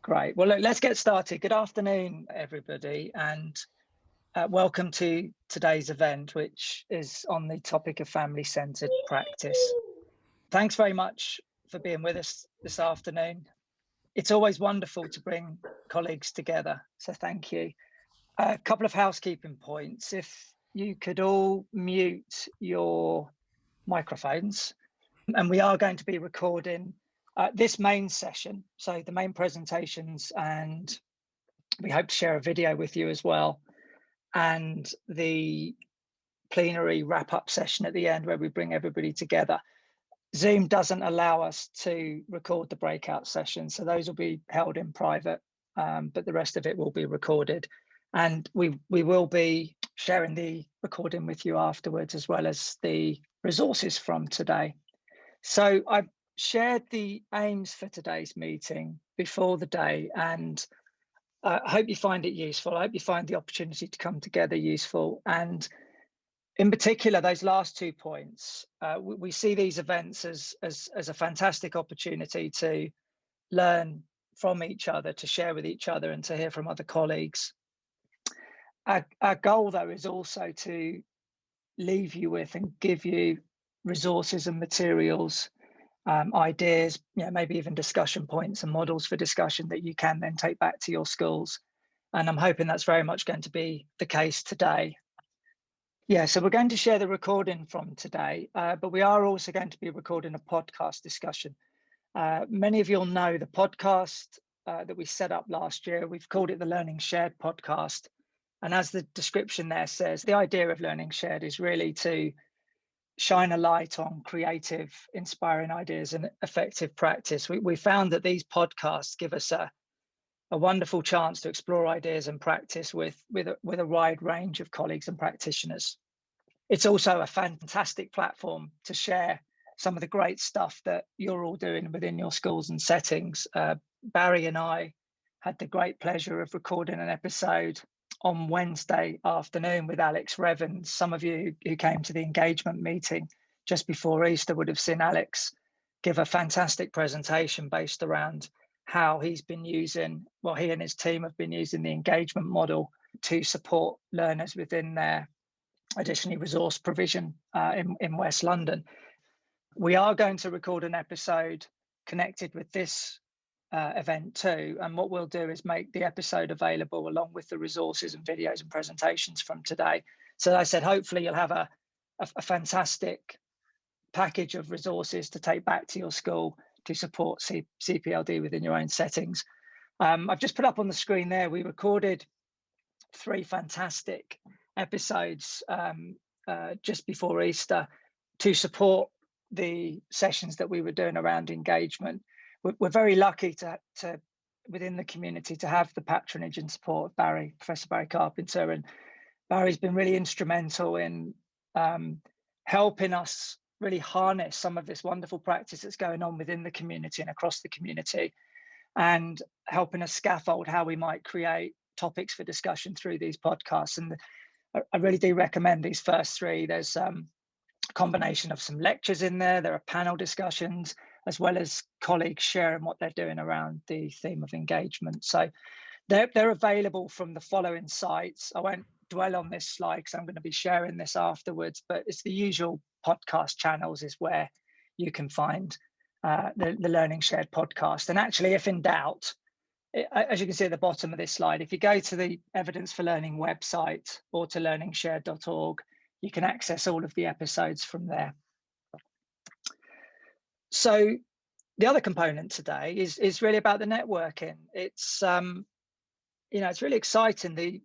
Great. Well, look, let's get started. Good afternoon, everybody, and welcome to today's event, which is on the topic of family-centered practice. Thanks very much for being with us this afternoon. It's always wonderful to bring colleagues together, so thank you. A couple of housekeeping points. If you could all mute your microphones, and we are going to be recording this main session, so the main presentations, and we hope to share a video with you as well, and the plenary wrap-up session at the end where we bring everybody together. Zoom doesn't allow us to record the breakout sessions, so those will be held in private, but the rest of it will be recorded. And we will be sharing the recording with you afterwards, as well as the resources from today. So I've shared the aims for today's meeting before the day, and I hope you find it useful. I hope you find the opportunity to come together useful. And in particular, those last 2 points, we see these events as a fantastic opportunity to learn from each other, to share with each other, and to hear from other colleagues. Our goal, though, is also to leave you with and give you resources and materials, ideas, maybe even discussion points and models for discussion that you can then take back to your schools. And I'm hoping that's very much going to be the case today. Yeah, so we're going to share the recording from today, but we are also going to be recording a podcast discussion. Many of you will know the podcast that we set up last year. We've called it the LearningShared podcast. And as the description there says, the idea of LearningShared is really to shine a light on creative, inspiring ideas and effective practice. We found that these podcasts give us a wonderful chance to explore ideas and practice with a wide range of colleagues and practitioners. It's also a fantastic platform to share some of the great stuff that you're all doing within your schools and settings. Barry and I had the great pleasure of recording an episode on Wednesday afternoon with Alex Revens. Some of you who came to the engagement meeting just before Easter would have seen Alex give a fantastic presentation based around how he's been using, well, he and his team have been using the engagement model to support learners within their additionally resource provision in West London. We are going to record an episode connected with this event too, and what we'll do is make the episode available along with the resources and videos and presentations from today. So as I said, hopefully you'll have a fantastic package of resources to take back to your school to support CPLD within your own settings. I've just put up on the screen there, we recorded 3 fantastic episodes just before Easter to support the sessions that we were doing around engagement. We're very lucky to within the community to have the patronage and support of Professor Barry Carpenter, and Barry's been really instrumental in helping us really harness some of this wonderful practice that's going on within the community and across the community, and helping us scaffold how we might create topics for discussion through these podcasts. And I really do recommend these first 3. There's a combination of some lectures in there. There are panel discussions, as well as colleagues sharing what they're doing around the theme of engagement. So they're available from the following sites. I won't dwell on this slide because I'm going to be sharing this afterwards, but it's the usual podcast channels is where you can find the LearningShared podcast. And actually, if in doubt, as you can see at the bottom of this slide, if you go to the Evidence for Learning website or to learningshared.org, you can access all of the episodes from there. So the other component today is really about the networking. It's it's really exciting.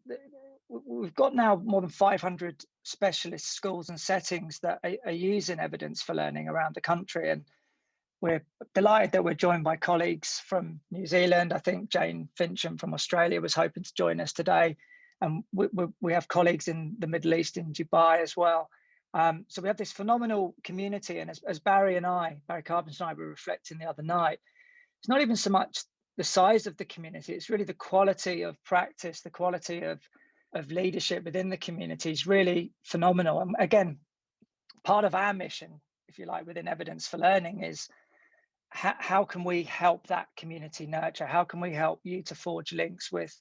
We've got now more than 500 specialist schools and settings that are using evidence for learning around the country, and we're delighted that we're joined by colleagues from New Zealand. I think Jane Fincham from Australia was hoping to join us today, and we have colleagues in the Middle East, in Dubai as well. So we have this phenomenal community, and as Barry Carpenter and I were reflecting the other night, it's not even so much the size of the community, it's really the quality of practice, the quality of leadership within the community is really phenomenal. And again, part of our mission, if you like, within Evidence for Learning is how can we help that community nurture? How can we help you to forge links with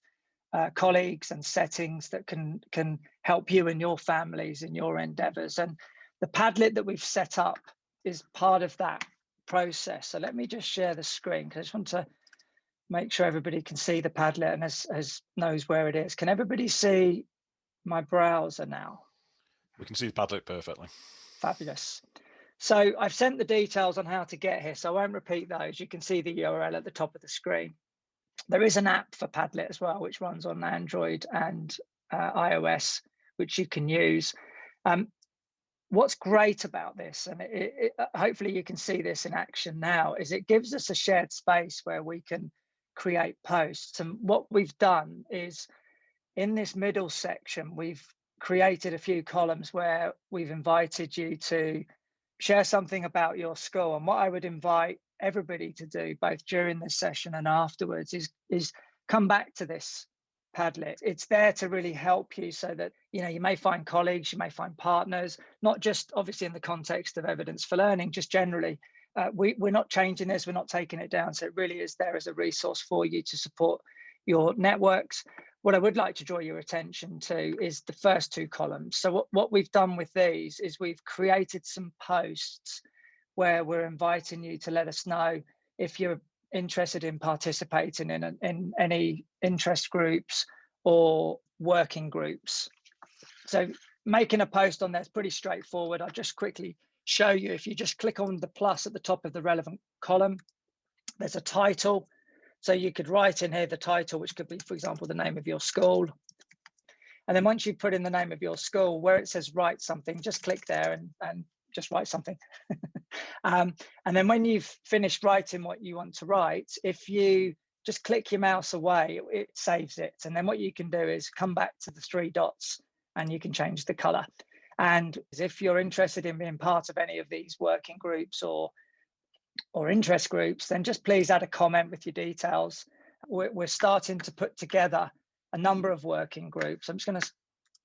colleagues and settings that can help you and your families in your endeavors? And the Padlet that we've set up is part of that process. So let me just share the screen, because I just want to make sure everybody can see the Padlet and knows where it is. Can everybody see my browser now? We can see the Padlet perfectly. Fabulous. So I've sent the details on how to get here, so I won't repeat those. You can see the URL at the top of the screen. There is an app for Padlet as well, which runs on Android and iOS, which you can use. What's great about this, and hopefully you can see this in action now, is it gives us a shared space where we can create posts. And what we've done is, in this middle section, we've created a few columns where we've invited you to share something about your school. And what I would invite everybody to do, both during this session and afterwards, is come back to this Padlet. It's there to really help you, so that you may find colleagues, you may find partners, not just obviously in the context of evidence for learning, just generally. We're not changing this, we're not taking it down. So it really is there as a resource for you to support your networks. What I would like to draw your attention to is the first two columns. So what we've done with these is we've created some posts where we're inviting you to let us know if you're interested in participating in any interest groups or working groups. So making a post on there is pretty straightforward. I'll just quickly show you. If you just click on the plus at the top of the relevant column, there's a title. So you could write in here the title, which could be, for example, the name of your school. And then once you put in the name of your school, where it says write something, just click there and just write something. And then when you've finished writing what you want to write, if you just click your mouse away, it saves it. And then what you can do is come back to the three dots and you can change the color. And if you're interested in being part of any of these working groups or interest groups, then just please add a comment with your details. We're starting to put together a number of working groups. I'm just going to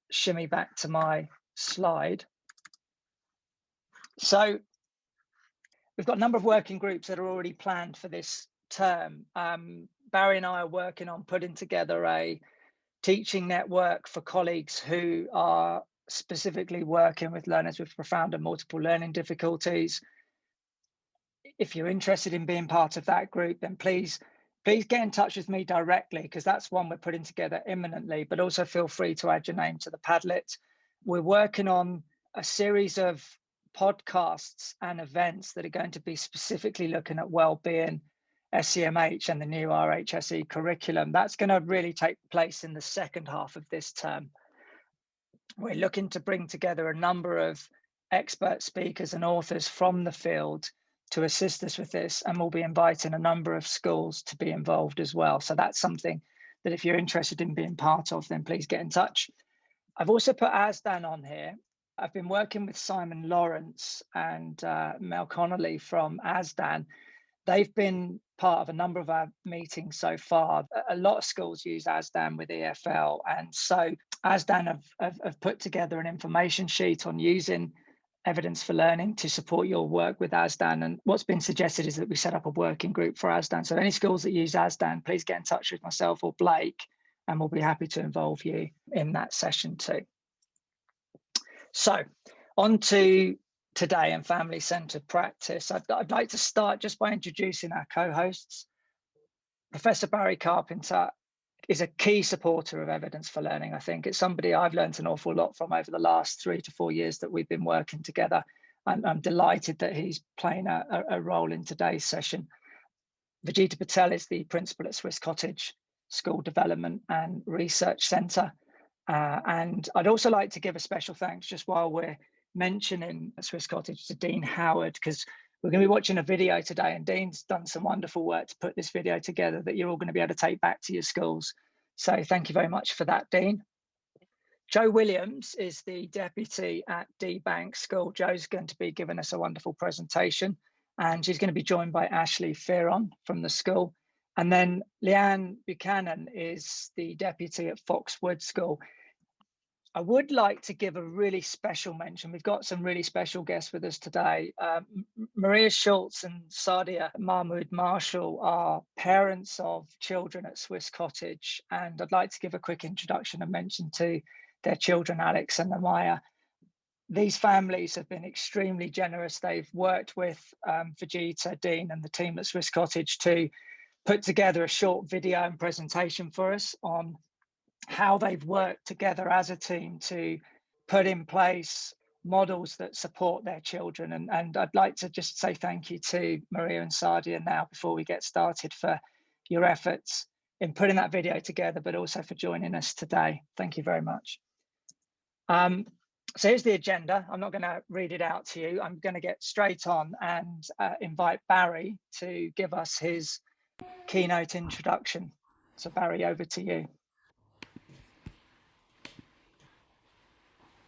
shimmy back to my slide. So we've got a number of working groups that are already planned for this term. Barry and I are working on putting together a teaching network for colleagues who are specifically working with learners with profound and multiple learning difficulties. If you're interested in being part of that group, then please get in touch with me directly, because that's one we're putting together imminently, but also feel free to add your name to the Padlet. We're working on a series of podcasts and events that are going to be specifically looking at wellbeing, SEMH and the new RHSE curriculum. That's going to really take place in the second half of this term. We're looking to bring together a number of expert speakers and authors from the field to assist us with this, and we'll be inviting a number of schools to be involved as well. So that's something that if you're interested in being part of, then please get in touch. I've also put ASDAN on here. I've been working with Simon Lawrence and Mel Connolly from ASDAN. They've been part of a number of our meetings so far. A lot of schools use ASDAN with EfL, and so ASDAN have put together an information sheet on using evidence for learning to support your work with ASDAN. And what's been suggested is that we set up a working group for ASDAN. So any schools that use ASDAN, please get in touch with myself or Blake, and we'll be happy to involve you in that session too. So on to today and family-centered practice. I'd like to start just by introducing our co-hosts. Professor Barry Carpenter is a key supporter of evidence for learning. I think it's somebody I've learned an awful lot from over the last 3 to 4 years that we've been working together. I'm delighted that he's playing a role in today's session. Vijita Patel is the principal at Swiss Cottage School Development and Research Centre. And I'd also like to give a special thanks, just while we're mentioning Swiss Cottage, to Dean Howard, because we're going to be watching a video today, and Dean's done some wonderful work to put this video together that you're all going to be able to take back to your schools. So thank you very much for that, Dean. Jo Williams is the deputy at D Bank School. Jo's going to be giving us a wonderful presentation, and she's going to be joined by Ashley Fearon from the school. And then Leanne Buchanan is the deputy at Foxwood School. I would like to give a really special mention. We've got some really special guests with us today. Maria Schultz and Sadia Mahmoud Marshall are parents of children at Swiss Cottage, and I'd like to give a quick introduction and mention to their children, Alex and Amaya. These families have been extremely generous. They've worked with Vegeta, Dean, and the team at Swiss Cottage to put together a short video and presentation for us on how they've worked together as a team to put in place models that support their children. And I'd like to just say thank you to Maria and Sadia now before we get started for your efforts in putting that video together, but also for joining us today. Thank you very much. So here's the agenda. I'm not going to read it out to you. I'm going to get straight on and invite Barry to give us his keynote introduction. So Barry, over to you.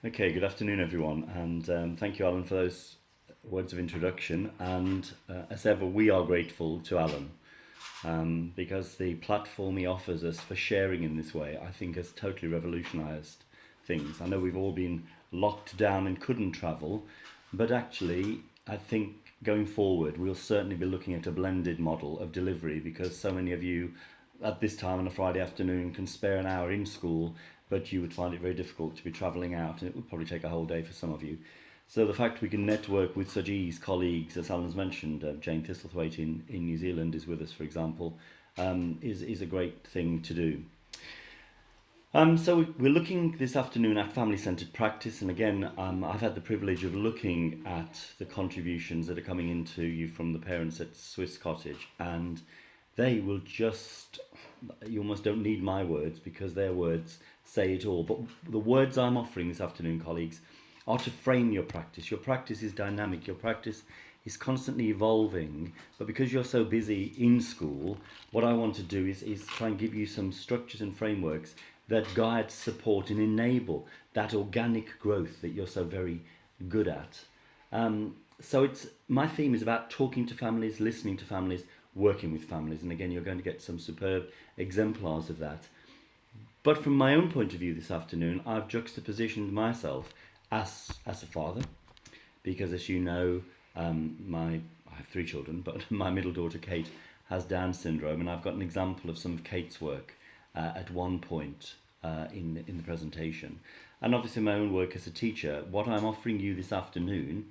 Okay, good afternoon everyone, and thank you Alan for those words of introduction, and as ever we are grateful to Alan because the platform he offers us for sharing in this way I think has totally revolutionised things. I know we've all been locked down and couldn't travel, but actually I think going forward we'll certainly be looking at a blended model of delivery, because so many of you at this time on a Friday afternoon can spare an hour in school, but you would find it very difficult to be travelling out, and it would probably take a whole day for some of you. So the fact we can network with such colleagues, as Alan's mentioned, Jane Thistlethwaite in New Zealand is with us, for example, is a great thing to do. So we're looking this afternoon at family-centred practice, and again, I've had the privilege of looking at the contributions that are coming into you from the parents at Swiss Cottage, and they will just, you almost don't need my words because their words say it all. But the words I'm offering this afternoon, colleagues, are to frame your practice. Your practice is dynamic, your practice is constantly evolving, but because you're so busy in school, what I want to do is try and give you some structures and frameworks that guide, support and enable that organic growth that you're so very good at. So my theme is about talking to families, listening to families, working with families, and again you're going to get some superb exemplars of that. But from my own point of view this afternoon, I've juxtapositioned myself as a father, because as you know, I have 3 children, but my middle daughter Kate has Down syndrome, and I've got an example of some of Kate's work at one point in the presentation. And obviously my own work as a teacher. What I'm offering you this afternoon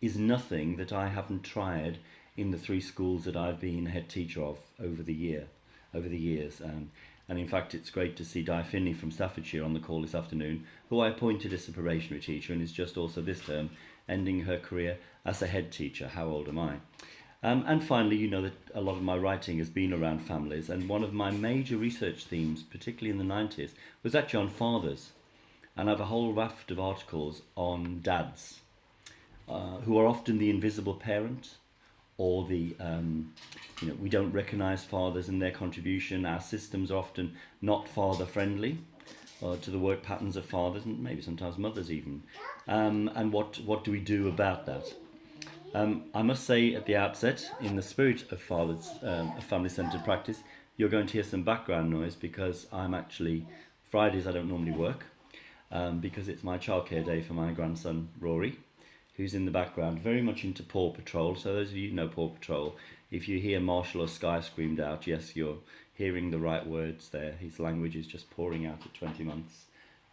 is nothing that I haven't tried in the 3 schools that I've been head teacher of over the years. And in fact, it's great to see Di Finney from Staffordshire on the call this afternoon, who I appointed as a probationary teacher and is just also this term ending her career as a head teacher. How old am I? And finally, you know that a lot of my writing has been around families, and one of my major research themes, particularly in the 90s, was actually on fathers. And I have a whole raft of articles on dads, who are often the invisible parent, or the, we don't recognise fathers and their contribution. Our systems are often not father-friendly to the work patterns of fathers, and maybe sometimes mothers even. And what do we do about that? I must say at the outset, in the spirit of family-centred practice, you're going to hear some background noise because I'm actually, Fridays I don't normally work, because it's my childcare day for my grandson Rory, who's in the background, very much into Paw Patrol. So those of you who know Paw Patrol, if you hear Marshall or Sky screamed out, yes, you're hearing the right words there. His language is just pouring out at 20 months.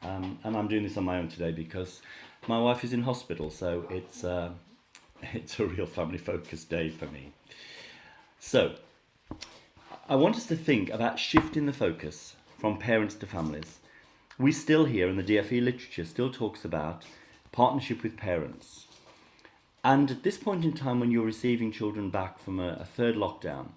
And I'm doing this on my own today because my wife is in hospital, so it's a real family-focused day for me. So I want us to think about shifting the focus from parents to families. We still hear, and the DfE literature still talks about partnership with parents. And at this point in time, when you're receiving children back from a 3rd lockdown,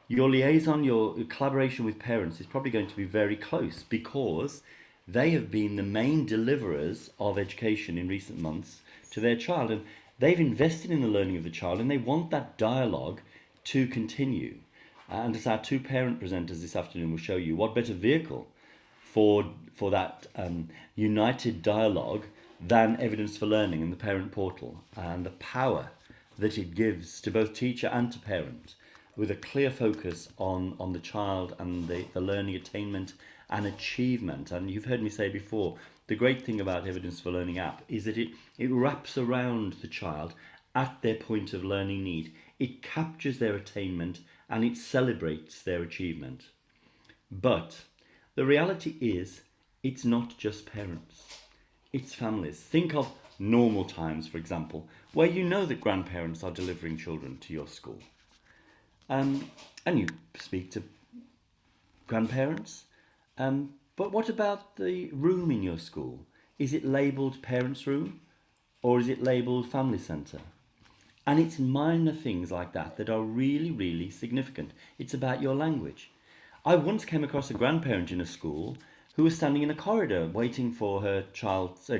your liaison, your collaboration with parents is probably going to be very close, because they have been the main deliverers of education in recent months to their child, and they've invested in the learning of the child, and they want that dialogue to continue. And as our 2 parent presenters this afternoon will show you, what better vehicle for that united dialogue than Evidence for Learning and the Parent Portal, and the power that it gives to both teacher and to parent, with a clear focus on the child and the learning attainment and achievement. And you've heard me say before, the great thing about Evidence for Learning app is that it wraps around the child at their point of learning need. It captures their attainment and it celebrates their achievement. But the reality is, it's not just parents, it's families. Think of normal times, for example, where you know that grandparents are delivering children to your school. And you speak to grandparents. But what about the room in your school? Is it labelled parents' room or is it labelled family centre? And it's minor things like that that are really, really significant. It's about your language. I once came across a grandparent in a school who was standing in a corridor waiting for her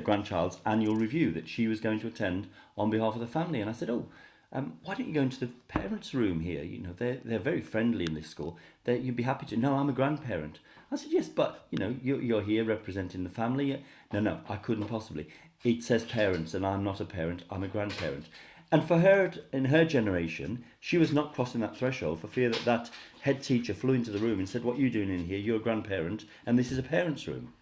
grandchild's annual review that she was going to attend on behalf of the family. And I said, why don't you go into the parents' room here? You know, they're very friendly in this school. You'd be happy to. No, I'm a grandparent. I said, yes, but you know, you're here representing the family. No, I couldn't possibly. It says parents, and I'm not a parent. I'm a grandparent. And for her, in her generation, she was not crossing that threshold for fear that head teacher flew into the room and said, what are you doing in here? You're a grandparent, and this is a parents' room.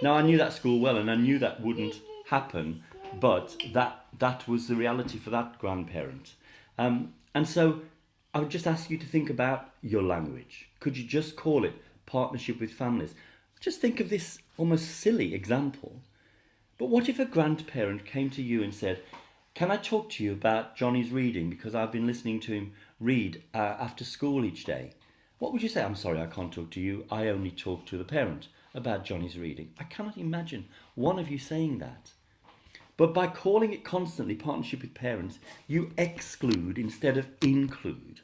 Now, I knew that school well, and I knew that wouldn't happen, but that was the reality for that grandparent. And so I would just ask you to think about your language. Could you just call it partnership with families? Just think of this almost silly example. But what if a grandparent came to you and said, can I talk to you about Johnny's reading because I've been listening to him read after school each day? What would you say? I'm sorry, I can't talk to you. I only talk to the parent about Johnny's reading. I cannot imagine one of you saying that. But by calling it constantly partnership with parents, you exclude instead of include.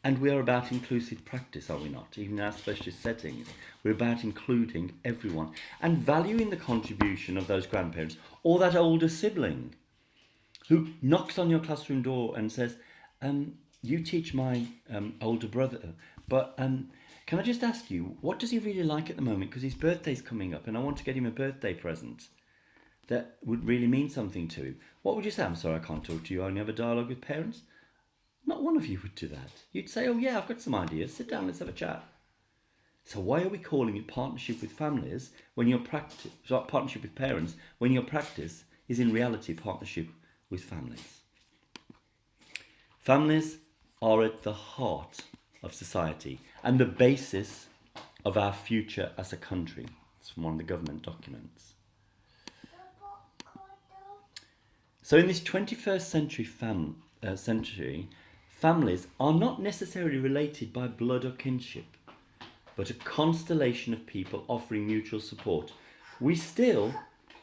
And we are about inclusive practice, are we not? Even in our specialist settings, we're about including everyone and valuing the contribution of those grandparents or that older sibling who knocks on your classroom door and says, you teach my older brother, but can I just ask you, what does he really like at the moment? Because his birthday's coming up and I want to get him a birthday present that would really mean something to him. What would you say? I'm sorry, I can't talk to you. I only have a dialogue with parents. Not one of you would do that. You'd say, oh yeah, I've got some ideas. Sit down, let's have a chat. So why are we calling it partnership with families when your practice, partnership with parents, when your practice is in reality partnership with families? Families are at the heart of society and the basis of our future as a country. It's from one of the government documents. So in this 21st century, families are not necessarily related by blood or kinship, but a constellation of people offering mutual support. We still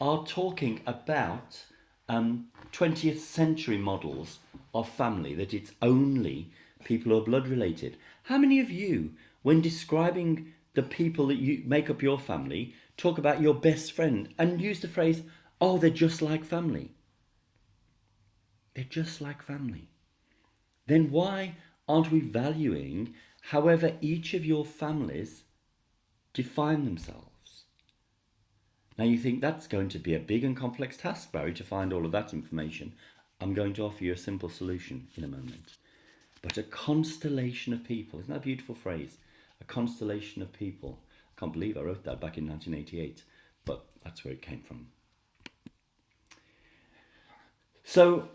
are talking about 20th century models of family, that it's only people who are blood related. How many of you, when describing the people that you make up your family, talk about your best friend and use the phrase, oh, they're just like family? They're just like family. Then why aren't we valuing however each of your families define themselves? Now you think that's going to be a big and complex task, Barry, to find all of that information. I'm going to offer you a simple solution in a moment. But a constellation of people, isn't that a beautiful phrase? A constellation of people. I can't believe I wrote that back in 1988, but that's where it came from. So,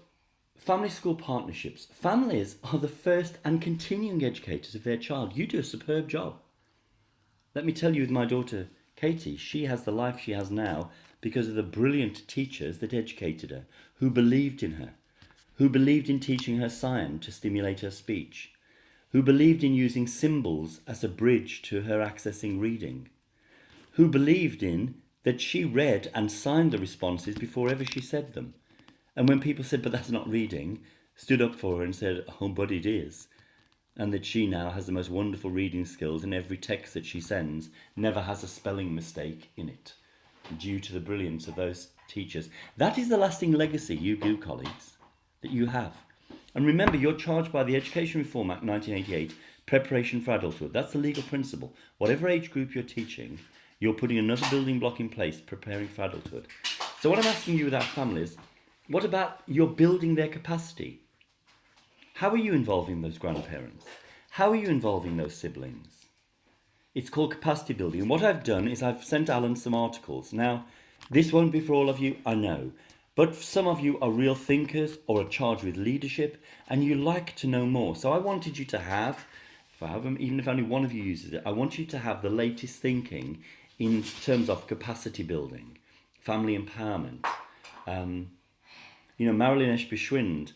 family school partnerships. Families are the first and continuing educators of their child. You do a superb job. Let me tell you, with my daughter Katie, she has the life she has now because of the brilliant teachers that educated her, who believed in her, who believed in teaching her sign to stimulate her speech, who believed in using symbols as a bridge to her accessing reading, who believed in that she read and signed the responses before ever she said them. And when people said, but that's not reading, stood up for her and said, oh, but it is. And that she now has the most wonderful reading skills, and every text that she sends never has a spelling mistake in it, due to the brilliance of those teachers. That is the lasting legacy, you do, colleagues, that you have. And remember, you're charged by the Education Reform Act 1988, preparation for adulthood. That's the legal principle. Whatever age group you're teaching, you're putting another building block in place, preparing for adulthood. So what I'm asking you with our families, what about you're building their capacity? How are you involving those grandparents? How are you involving those siblings? It's called capacity building. And what I've done is I've sent Alan some articles. Now, this won't be for all of you, I know. But some of you are real thinkers or are charged with leadership and you like to know more. So I wanted you to have, even if only one of you uses it, I want you to have the latest thinking in terms of capacity building, family empowerment. Marilyn Eschby-Schwind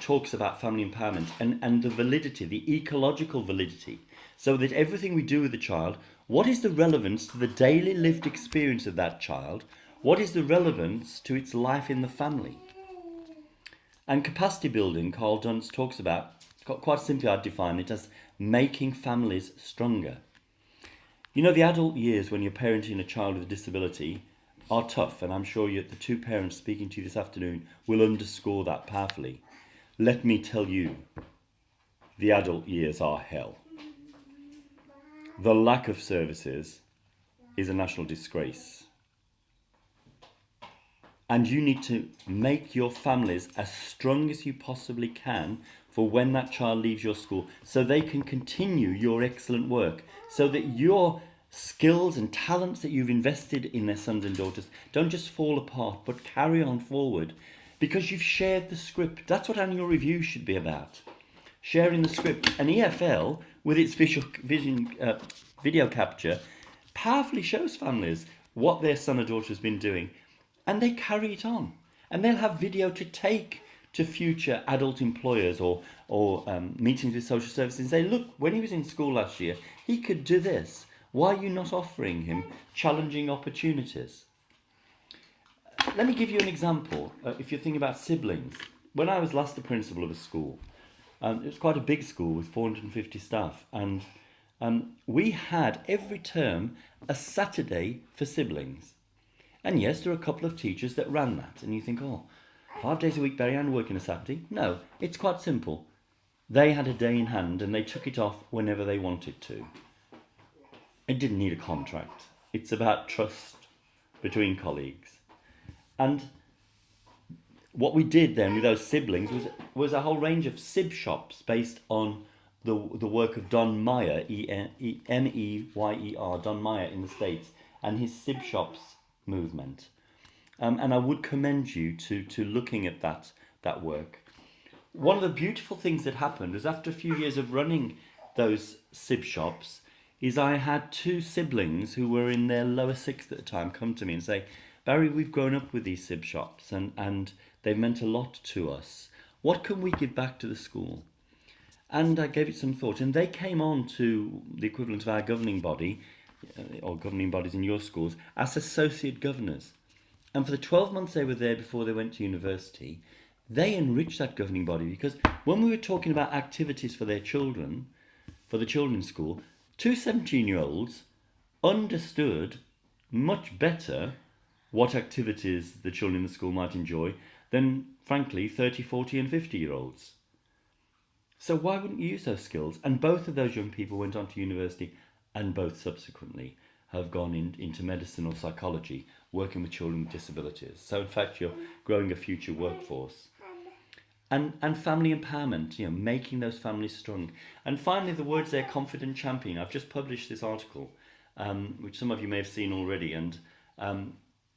talks about family empowerment and the validity, the ecological validity, so that everything we do with the child, what is the relevance to the daily lived experience of that child? What is the relevance to its life in the family? And capacity building, Carl Dunst talks about, quite simply I define it as making families stronger. The adult years when you're parenting a child with a disability are tough, and I'm sure the two parents speaking to you this afternoon will underscore that powerfully. Let me tell you, the adult years are hell. The lack of services is a national disgrace. And you need to make your families as strong as you possibly can for when that child leaves your school, so they can continue your excellent work, so that your skills and talents that you've invested in their sons and daughters don't just fall apart, but carry on forward because you've shared the script. That's what annual review should be about. Sharing the script. And EfL, with its video capture, powerfully shows families what their son or daughter has been doing. And they carry it on. And they'll have video to take to future adult employers or meetings with social services and say, look, when he was in school last year, he could do this. Why are you not offering him challenging opportunities? Let me give you an example. If you're thinking about siblings. When I was last the principal of a school, it was quite a big school with 450 staff. And we had every term a Saturday for siblings. And yes, there are a couple of teachers that ran that. And you think, 5 days a week, Barry-Ann working a Saturday? No, it's quite simple. They had a day in hand and they took it off whenever they wanted to. It didn't need a contract. It's about trust between colleagues. And what we did then with those siblings was a whole range of sib shops based on the work of Don Meyer, Meyer, Don Meyer in the States, and his sib shops movement. And I would commend you to looking at that work. One of the beautiful things that happened was after a few years of running those sib shops, is I had two siblings who were in their lower sixth at the time come to me and say, Barry, we've grown up with these sib shops and they've meant a lot to us. What can we give back to the school? And I gave it some thought, and they came on to the equivalent of our governing body, or governing bodies in your schools, as associate governors. And for the 12 months they were there before they went to university, they enriched that governing body, because when we were talking about activities for their children, for the children's school, two 17-year-olds understood much better what activities the children in the school might enjoy than, frankly, 30, 40 and 50-year-olds. So why wouldn't you use those skills? And both of those young people went on to university, and both subsequently have gone into medicine or psychology, working with children with disabilities. So in fact, you're growing a future workforce. And family empowerment, making those families strong. And finally, the words there, confident champion. I've just published this article, which some of you may have seen already, and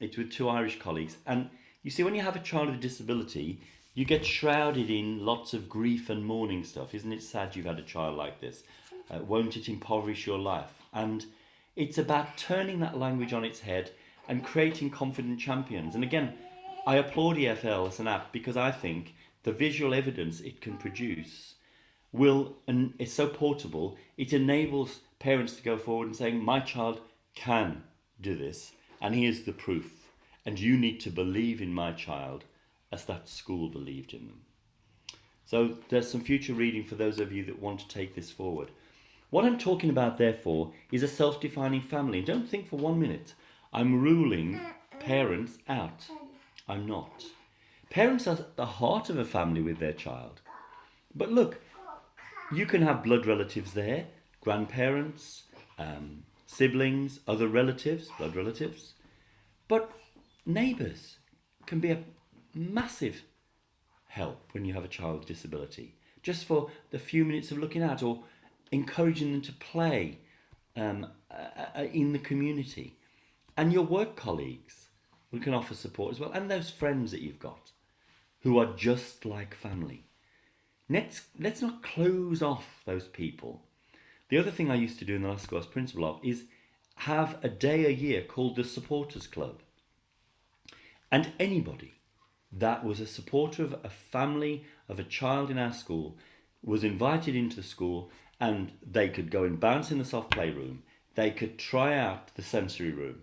it's with two Irish colleagues. And you see, when you have a child with a disability, you get shrouded in lots of grief and mourning stuff. Isn't it sad you've had a child like this? Won't it impoverish your life? And it's about turning that language on its head and creating confident champions. And again, I applaud EfL as an app because I think the visual evidence it can produce is so portable, it enables parents to go forward and saying, my child can do this, and here's the proof. And you need to believe in my child as that school believed in them. So there's some future reading for those of you that want to take this forward. What I'm talking about, therefore, is a self-defining family. Don't think for 1 minute I'm ruling parents out. I'm not. Parents are at the heart of a family with their child. But look, you can have blood relatives there, grandparents, siblings, other relatives, blood relatives. But neighbours can be a massive help when you have a child with disability. Just for the few minutes of looking at or encouraging them to play in the community, and your work colleagues who can offer support as well, and those friends that you've got who are just like family. Let's not close off those people. The other thing I used to do in the last school I was principal of is have a day a year called the Supporters Club. And anybody that was a supporter of a family, of a child in our school, was invited into the school, and they could go and bounce in the soft playroom. They could try out the sensory room,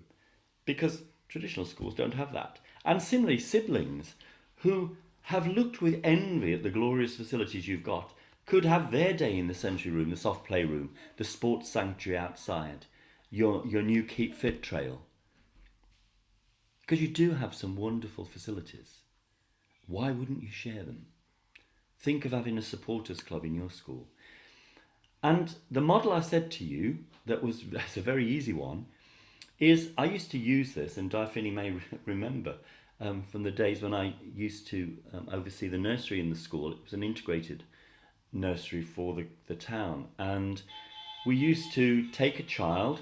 because traditional schools don't have that. And similarly, siblings who have looked with envy at the glorious facilities you've got could have their day in the sensory room, the soft playroom, the sports sanctuary outside, your new Keep Fit trail. Because you do have some wonderful facilities. Why wouldn't you share them? Think of having a supporters club in your school. And the model I said to you, that's a very easy one, is I used to use this, and Diafini may remember from the days when I used to oversee the nursery in the school. It was an integrated nursery for the town, and we used to take a child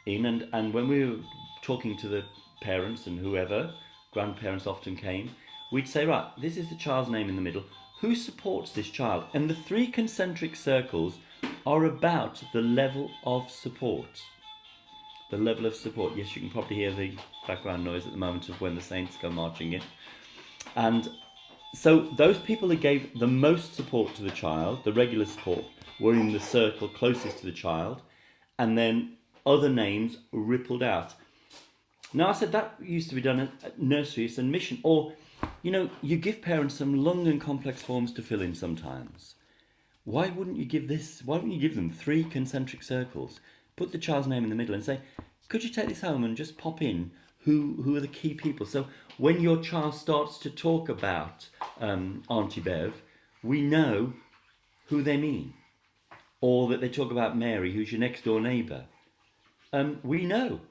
in, and when we were talking to the parents and whoever, grandparents often came, we'd say, right, this is the child's name in the middle. Who supports this child? And the 3 concentric circles are about the level of support. The level of support. Yes, you can probably hear the background noise at the moment of when the saints go marching in. And so those people that gave the most support to the child, the regular support, were in the circle closest to the child, and then other names rippled out. Now, I said that used to be done at nurseries and mission, or, you give parents some long and complex forms to fill in sometimes. Why wouldn't you give them 3 concentric circles, put the child's name in the middle and say, could you take this home and just pop in who are the key people? So when your child starts to talk about Auntie Bev, we know who they mean. Or that they talk about Mary, who's your next door neighbour. We know.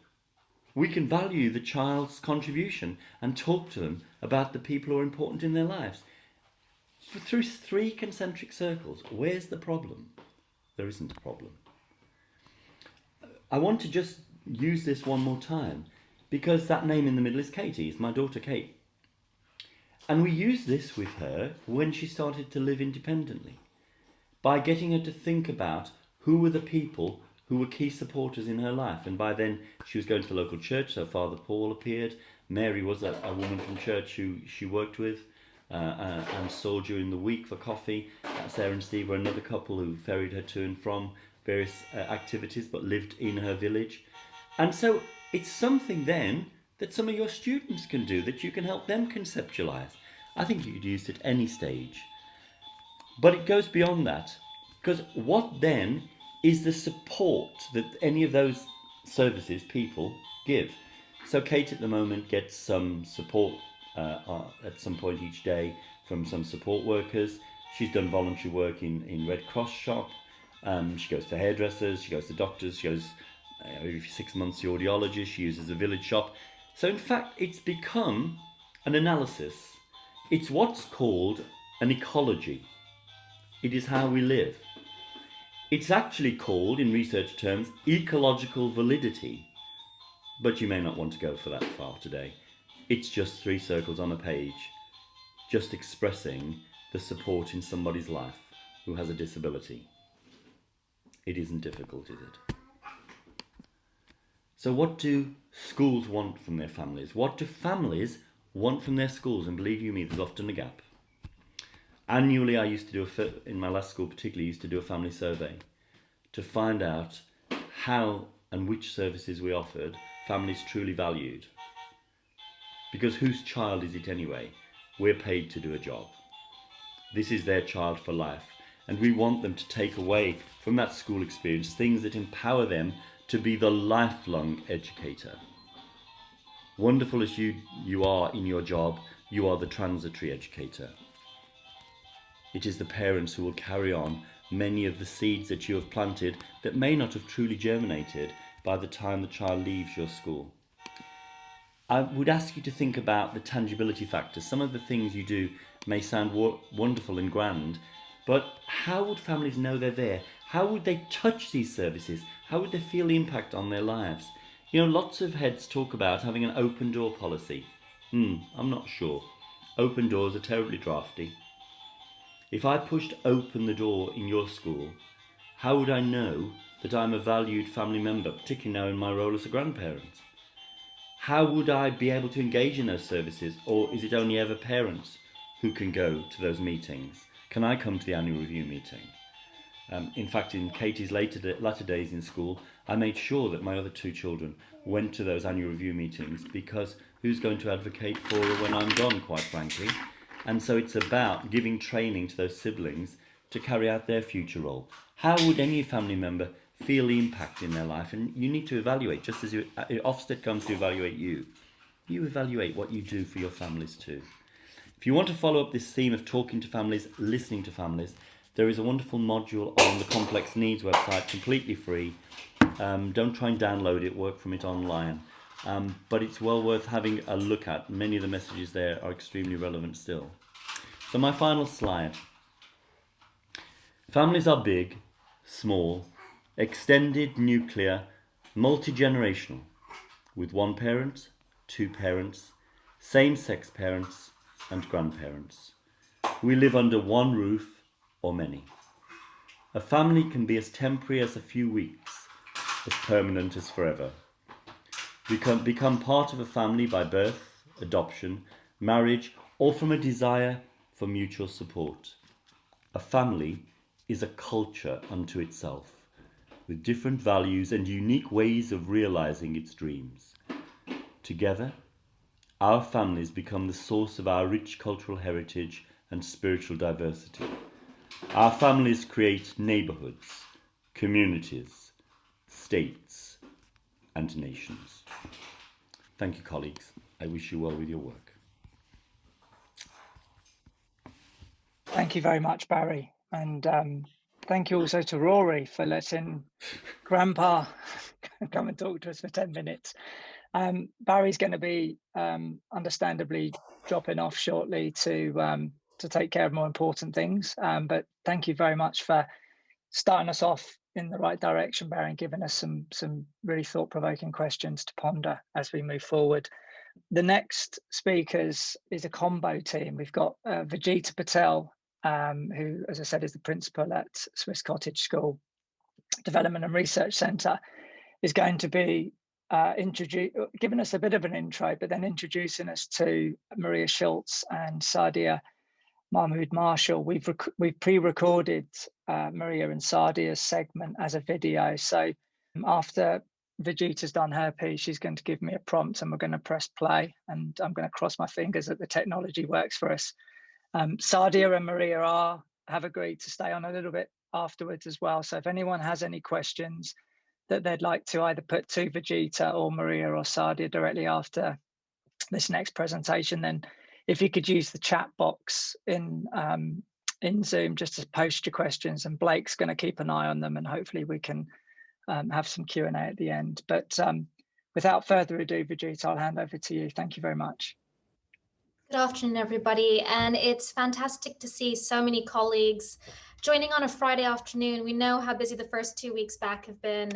We can value the child's contribution and talk to them about the people who are important in their lives. Through 3 concentric circles, where's the problem? There isn't a problem. I want to just use this one more time, because that name in the middle is Katie. It's my daughter Kate. And we used this with her when she started to live independently, by getting her to think about who were the people who were key supporters in her life. And by then she was going to the local church, so Father Paul appeared. Mary was a woman from church who she worked with and saw during the week for coffee. Sarah and Steve were another couple who ferried her to and from various activities, but lived in her village. And so it's something then that some of your students can do, that you can help them conceptualize. I think you could use it at any stage. But it goes beyond that, because what then is the support that any of those services, people, give? So Kate at the moment gets some support at some point each day from some support workers. She's done voluntary work in Red Cross shop. She goes to hairdressers, she goes to doctors, she goes every 6 months to audiologist, she uses a village shop. So in fact, it's become an analysis. It's what's called an ecology. It is how we live. It's actually called, in research terms, ecological validity. But you may not want to go for that far today. It's just 3 circles on a page, just expressing the support in somebody's life who has a disability. It isn't difficult, is it? So what do schools want from their families? What do families want from their schools? And believe you me, there's often a gap. Annually, I used to do, in my last school particularly, used to do a family survey to find out how and which services we offered families truly valued. Because whose child is it anyway? We're paid to do a job. This is their child for life. And we want them to take away from that school experience things that empower them to be the lifelong educator. Wonderful as you are in your job, you are the transitory educator. It is the parents who will carry on many of the seeds that you have planted that may not have truly germinated by the time the child leaves your school. I would ask you to think about the tangibility factors. Some of the things you do may sound wonderful and grand, but how would families know they're there? How would they touch these services? How would they feel the impact on their lives? You know, lots of heads talk about having an open door policy. I'm not sure. Open doors are terribly drafty. If I pushed open the door in your school, how would I know that I'm a valued family member, particularly now in my role as a grandparent? How would I be able to engage in those services, or is it only ever parents who can go to those meetings? Can I come to the annual review meeting? In fact, in Katie's latter days in school, I made sure that my other two children went to those annual review meetings, because who's going to advocate for her when I'm gone, quite frankly? And so it's about giving training to those siblings to carry out their future role. How would any family member feel the impact in their life? And you need to evaluate, just as Ofsted comes to evaluate you evaluate what you do for your families too. If you want to follow up this theme of talking to families, listening to families, there is a wonderful module on the Complex Needs website, completely free. Don't try and download it, work from it online. But it's well worth having a look at. Many of the messages there are extremely relevant still. So my final slide. Families are big, small, extended, nuclear, multi-generational, with one parent, two parents, same-sex parents and grandparents. We live under one roof or many. A family can be as temporary as a few weeks, as permanent as forever. We can become part of a family by birth, adoption, marriage, or from a desire for mutual support. A family is a culture unto itself, with different values and unique ways of realizing its dreams. Together, our families become the source of our rich cultural heritage and spiritual diversity. Our families create neighborhoods, communities, states, and nations. Thank you, colleagues. I wish you well with your work. Thank you very much, Barry. And thank you also to Rory for letting Grandpa come and talk to us for 10 minutes. Barry's going to be understandably dropping off shortly to take care of more important things. But thank you very much for starting us off in the right direction, Barry, and giving us some really thought-provoking questions to ponder as we move forward. The next speakers is a combo team. We've got Vijita Patel, who, as I said, is the principal at Swiss Cottage School Development and Research Centre, is going to be giving us a bit of an intro, but then introducing us to Maria Schultz and Sadia Mahmood Marshall. We've pre-recorded Maria and Sadia's segment as a video. So after Vijita's done her piece, she's going to give me a prompt and we're going to press play, and I'm going to cross my fingers that the technology works for us. Sadia and Maria have agreed to stay on a little bit afterwards as well. So if anyone has any questions that they'd like to either put to Vijita or Maria or Sadia directly after this next presentation, then if you could use the chat box in Zoom just to post your questions, and Blake's going to keep an eye on them, and hopefully we can have some Q&A at the end. But without further ado, Vijita, I'll hand over to you. Thank you very much. Good afternoon, everybody, and it's fantastic to see so many colleagues joining on a Friday afternoon. We know how busy the first 2 weeks back have been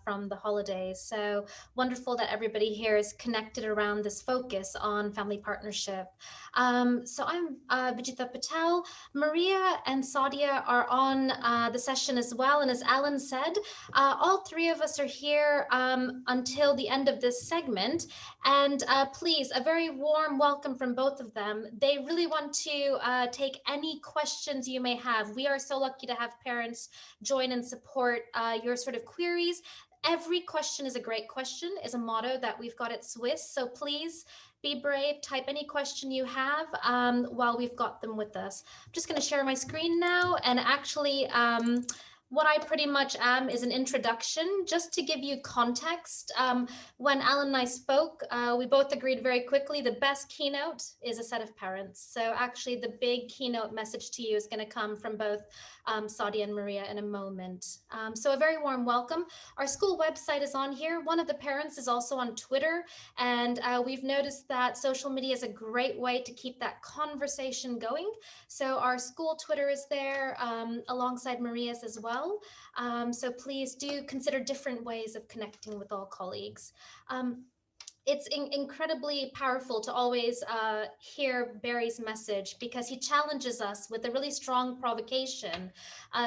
from the holidays, so wonderful that everybody here is connected around this focus on family partnership. So I'm Vijita Patel. Maria and Sadia are on the session as well, and as Alan said, all three of us are here until the end of this segment. And please, a very warm welcome from both of them. They really want to take any questions you may have. We are so lucky to have parents join and support your sort of queries. Every question is a great question is a motto that we've got at Swiss. So please be brave, type any question you have while we've got them with us. I'm just going to share my screen now, and actually what I pretty much am is an introduction just to give you context. When Alan and I spoke, we both agreed very quickly the best keynote is a set of parents. So actually the big keynote message to you is going to come from both Sadia and Maria in a moment. So a very warm welcome. Our school website is on here. One of the parents is also on Twitter, and we've noticed that social media is a great way to keep that conversation going. So our school Twitter is there alongside Maria's as well. well. So please do consider different ways of connecting with all colleagues. It's incredibly powerful to always hear Barry's message, because he challenges us with a really strong provocation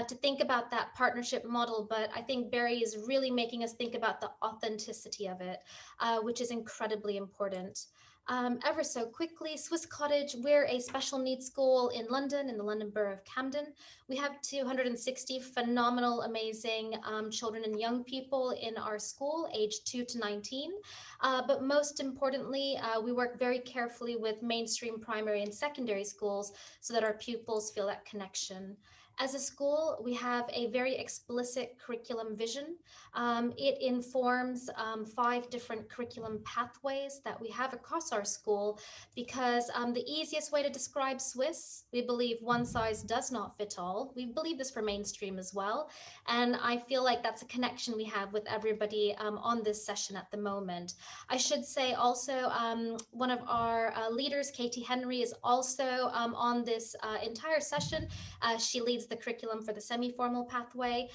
to think about that partnership model. But I think Barry is really making us think about the authenticity of it, which is incredibly important. Ever so quickly, Swiss Cottage, we're a special needs school in London, in the London Borough of Camden. We have 260 phenomenal, amazing children and young people in our school, aged 2 to 19. But most importantly, we work very carefully with mainstream primary and secondary schools so that our pupils feel that connection. As a school, we have a very explicit curriculum vision. It informs 5 different curriculum pathways that we have across our school, because the easiest way to describe Swiss, we believe one size does not fit all. We believe this for mainstream as well. And I feel like that's a connection we have with everybody on this session at the moment. I should say also, one of our leaders, Katie Henry, is also on this entire session. She leads the curriculum for the semi-formal pathway.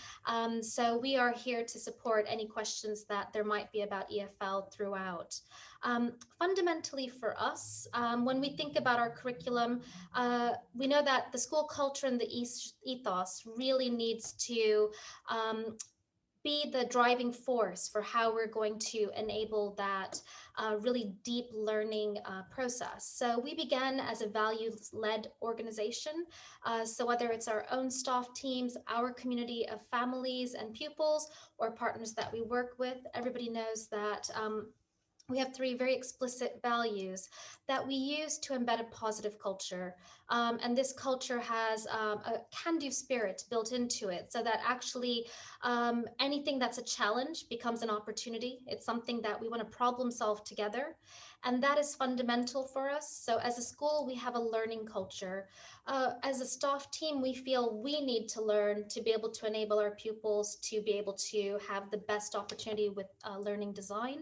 So we are here to support any questions that there might be about EfL throughout. Fundamentally for us, when we think about our curriculum, we know that the school culture and the ethos really needs to be the driving force for how we're going to enable that really deep learning process. So we began as a values-led organization. So whether it's our own staff teams, our community of families and pupils, or partners that we work with, everybody knows that we have 3 very explicit values that we use to embed a positive culture. And this culture has a can-do spirit built into it, so that actually anything that's a challenge becomes an opportunity. It's something that we want to problem solve together. And that is fundamental for us. So as a school, we have a learning culture. As a staff team, we feel we need to learn to be able to enable our pupils to be able to have the best opportunity with learning design.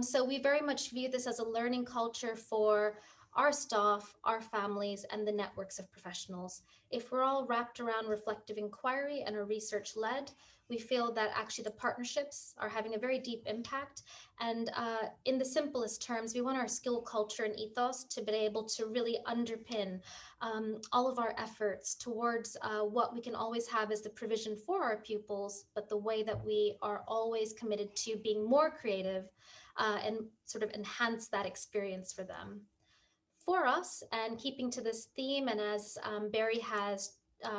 So we very much view this as a learning culture for our staff, our families, and the networks of professionals. If we're all wrapped around reflective inquiry and are research-led, we feel that actually the partnerships are having a very deep impact. And in the simplest terms, we want our skill culture and ethos to be able to really underpin all of our efforts towards what we can always have as the provision for our pupils, but the way that we are always committed to being more creative and sort of enhance that experience for them. For us, and keeping to this theme, and as Barry has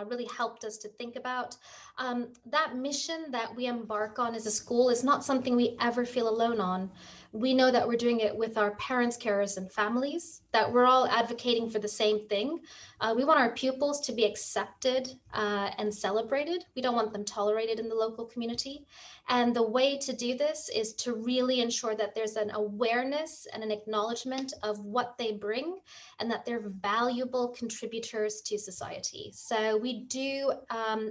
really helped us to think about, that mission that we embark on as a school is not something we ever feel alone on. We know that we're doing it with our parents, carers, and families, that we're all advocating for the same thing. We want our pupils to be accepted and celebrated. We don't want them tolerated in the local community. And the way to do this is to really ensure that there's an awareness and an acknowledgement of what they bring, and that they're valuable contributors to society. So we do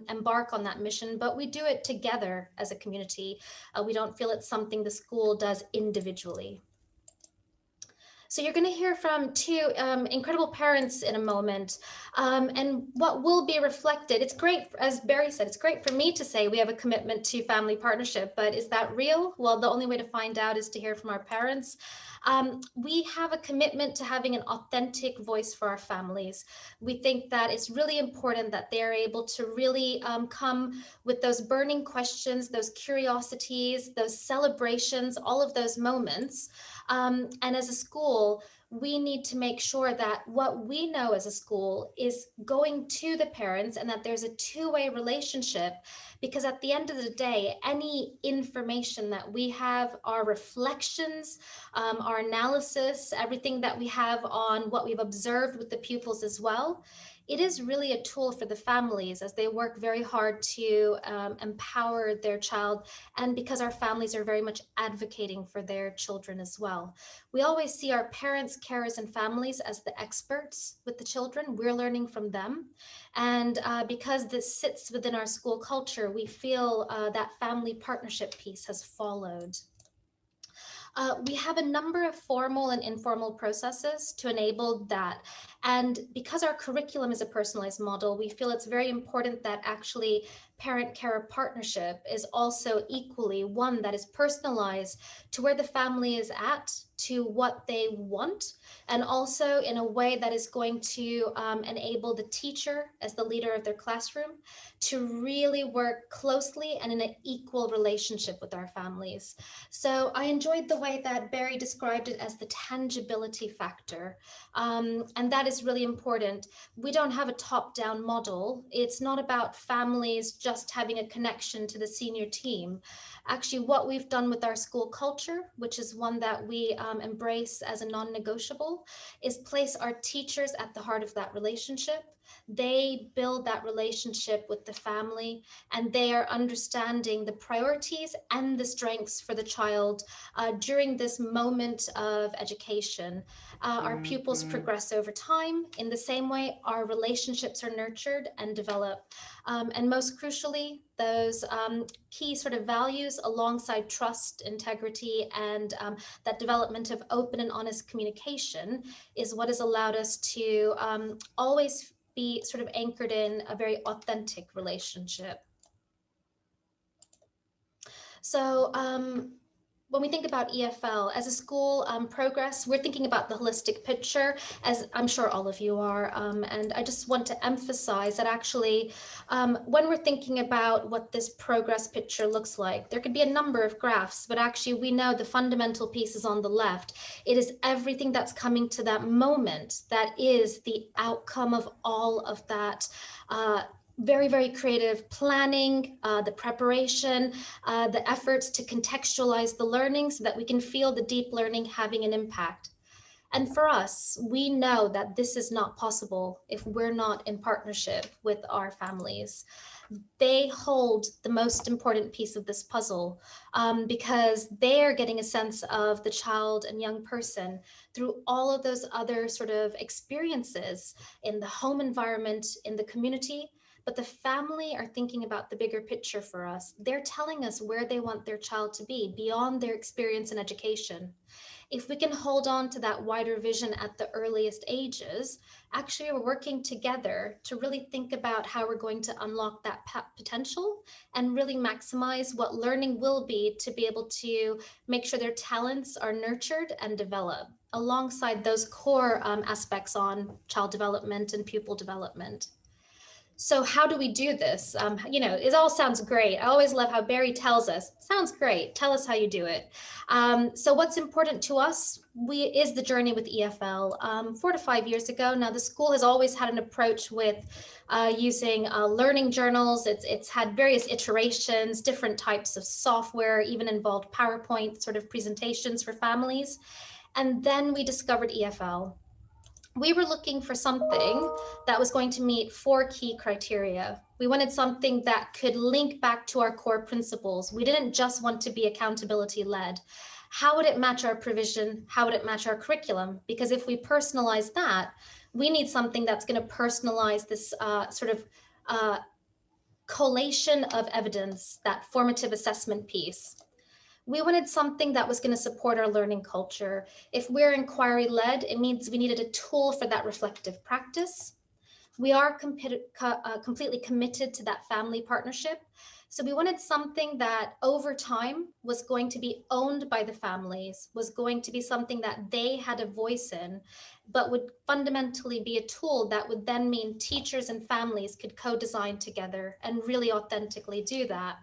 embark on that mission, but we do it together as a community. We don't feel it's something the school does individually. So you're going to hear from 2 incredible parents in a moment. And what will be reflected, it's great, as Barry said, it's great for me to say we have a commitment to family partnership, but is that real? Well, the only way to find out is to hear from our parents. We have a commitment to having an authentic voice for our families. We think that it's really important that they are able to really come with those burning questions, those curiosities, those celebrations, all of those moments. And as a school, we need to make sure that what we know as a school is going to the parents, and that there's a 2-way relationship, because at the end of the day, any information that we have, our reflections, our analysis, everything that we have on what we've observed with the pupils as well, it is really a tool for the families as they work very hard to empower their child, and because our families are very much advocating for their children as well. We always see our parents, carers, and families as the experts with the children. We're learning from them. And because this sits within our school culture, we feel that family partnership piece has followed. We have a number of formal and informal processes to enable that. And because our curriculum is a personalized model, we feel it's very important that actually parent-carer partnership is also equally one that is personalized to where the family is at, to what they want, and also in a way that is going to enable the teacher as the leader of their classroom to really work closely and in an equal relationship with our families. So I enjoyed the way that Barry described it as the tangibility factor, and that is really important. We don't have a top-down model. It's not about families just having a connection to the senior team. Actually, what we've done with our school culture, which is one that we embrace as a non-negotiable, is place our teachers at the heart of that relationship. They build that relationship with the family, and they are understanding the priorities and the strengths for the child during this moment of education. Our pupils progress over time. In the same way, our relationships are nurtured and develop. And most crucially, those key sort of values alongside trust, integrity, and that development of open and honest communication is what has allowed us to always be sort of anchored in a very authentic relationship. So when we think about EfL as a school progress, we're thinking about the holistic picture, as I'm sure all of you are. And I just want to emphasize that actually, when we're thinking about what this progress picture looks like, there could be a number of graphs, but actually we know the fundamental piece is on the left. It is everything that's coming to that moment that is the outcome of all of that very, very creative planning, the preparation, the efforts to contextualize the learning so that we can feel the deep learning having an impact. And for us, we know that this is not possible if we're not in partnership with our families. They hold the most important piece of this puzzle because they're getting a sense of the child and young person through all of those other sort of experiences in the home environment, in the community. But the family are thinking about the bigger picture for us. They're telling us where they want their child to be beyond their experience and education. If we can hold on to that wider vision at the earliest ages, actually we're working together to really think about how we're going to unlock that potential and really maximize what learning will be to be able to make sure their talents are nurtured and developed alongside those core aspects on child development and pupil development. So how do we do this? It all sounds great. I always love how Barry tells us, sounds great, tell us how you do it. So what's important to us is the journey with EfL. 4 to 5 years ago, now the school has always had an approach with using learning journals. It's had various iterations, different types of software, even involved PowerPoint sort of presentations for families. And then we discovered EfL. We were looking for something that was going to meet 4 key criteria. We wanted something that could link back to our core principles. We didn't just want to be accountability led. How would it match our provision? How would it match our curriculum? Because if we personalize that, we need something that's going to personalize this sort of collation of evidence, that formative assessment piece. We wanted something that was going to support our learning culture. If we're inquiry-led, it means we needed a tool for that reflective practice. We are completely committed to that family partnership. So we wanted something that over time was going to be owned by the families, was going to be something that they had a voice in, but would fundamentally be a tool that would then mean teachers and families could co-design together and really authentically do that.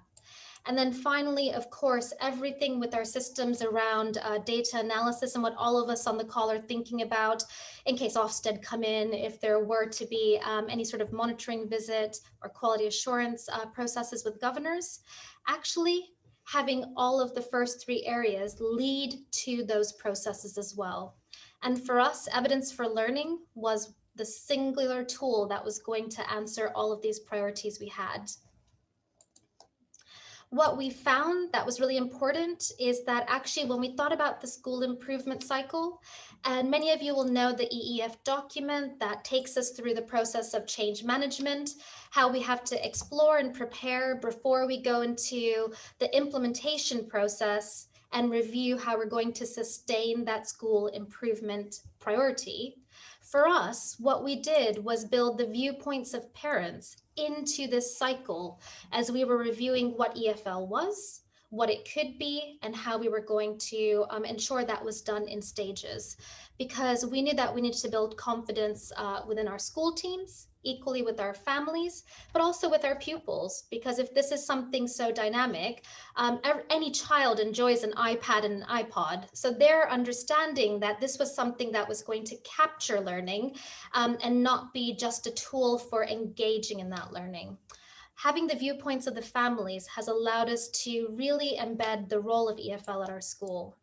And then finally, of course, everything with our systems around data analysis and what all of us on the call are thinking about in case Ofsted come in, if there were to be any sort of monitoring visit or quality assurance processes with governors, actually having all of the first 3 areas lead to those processes as well. And for us, evidence for learning was the singular tool that was going to answer all of these priorities we had. What we found that was really important is that actually when we thought about the school improvement cycle, and many of you will know the EEF document that takes us through the process of change management, how we have to explore and prepare before we go into the implementation process and review how we're going to sustain that school improvement priority. For us, what we did was build the viewpoints of parents into this cycle as we were reviewing what EfL was, what it could be, and how we were going to ensure that was done in stages. Because we knew that we needed to build confidence within our school teams, equally with our families, but also with our pupils. Because if this is something so dynamic, any child enjoys an iPad and an iPod. So they're understanding that this was something that was going to capture learning and not be just a tool for engaging in that learning. Having the viewpoints of the families has allowed us to really embed the role of EfL at our school.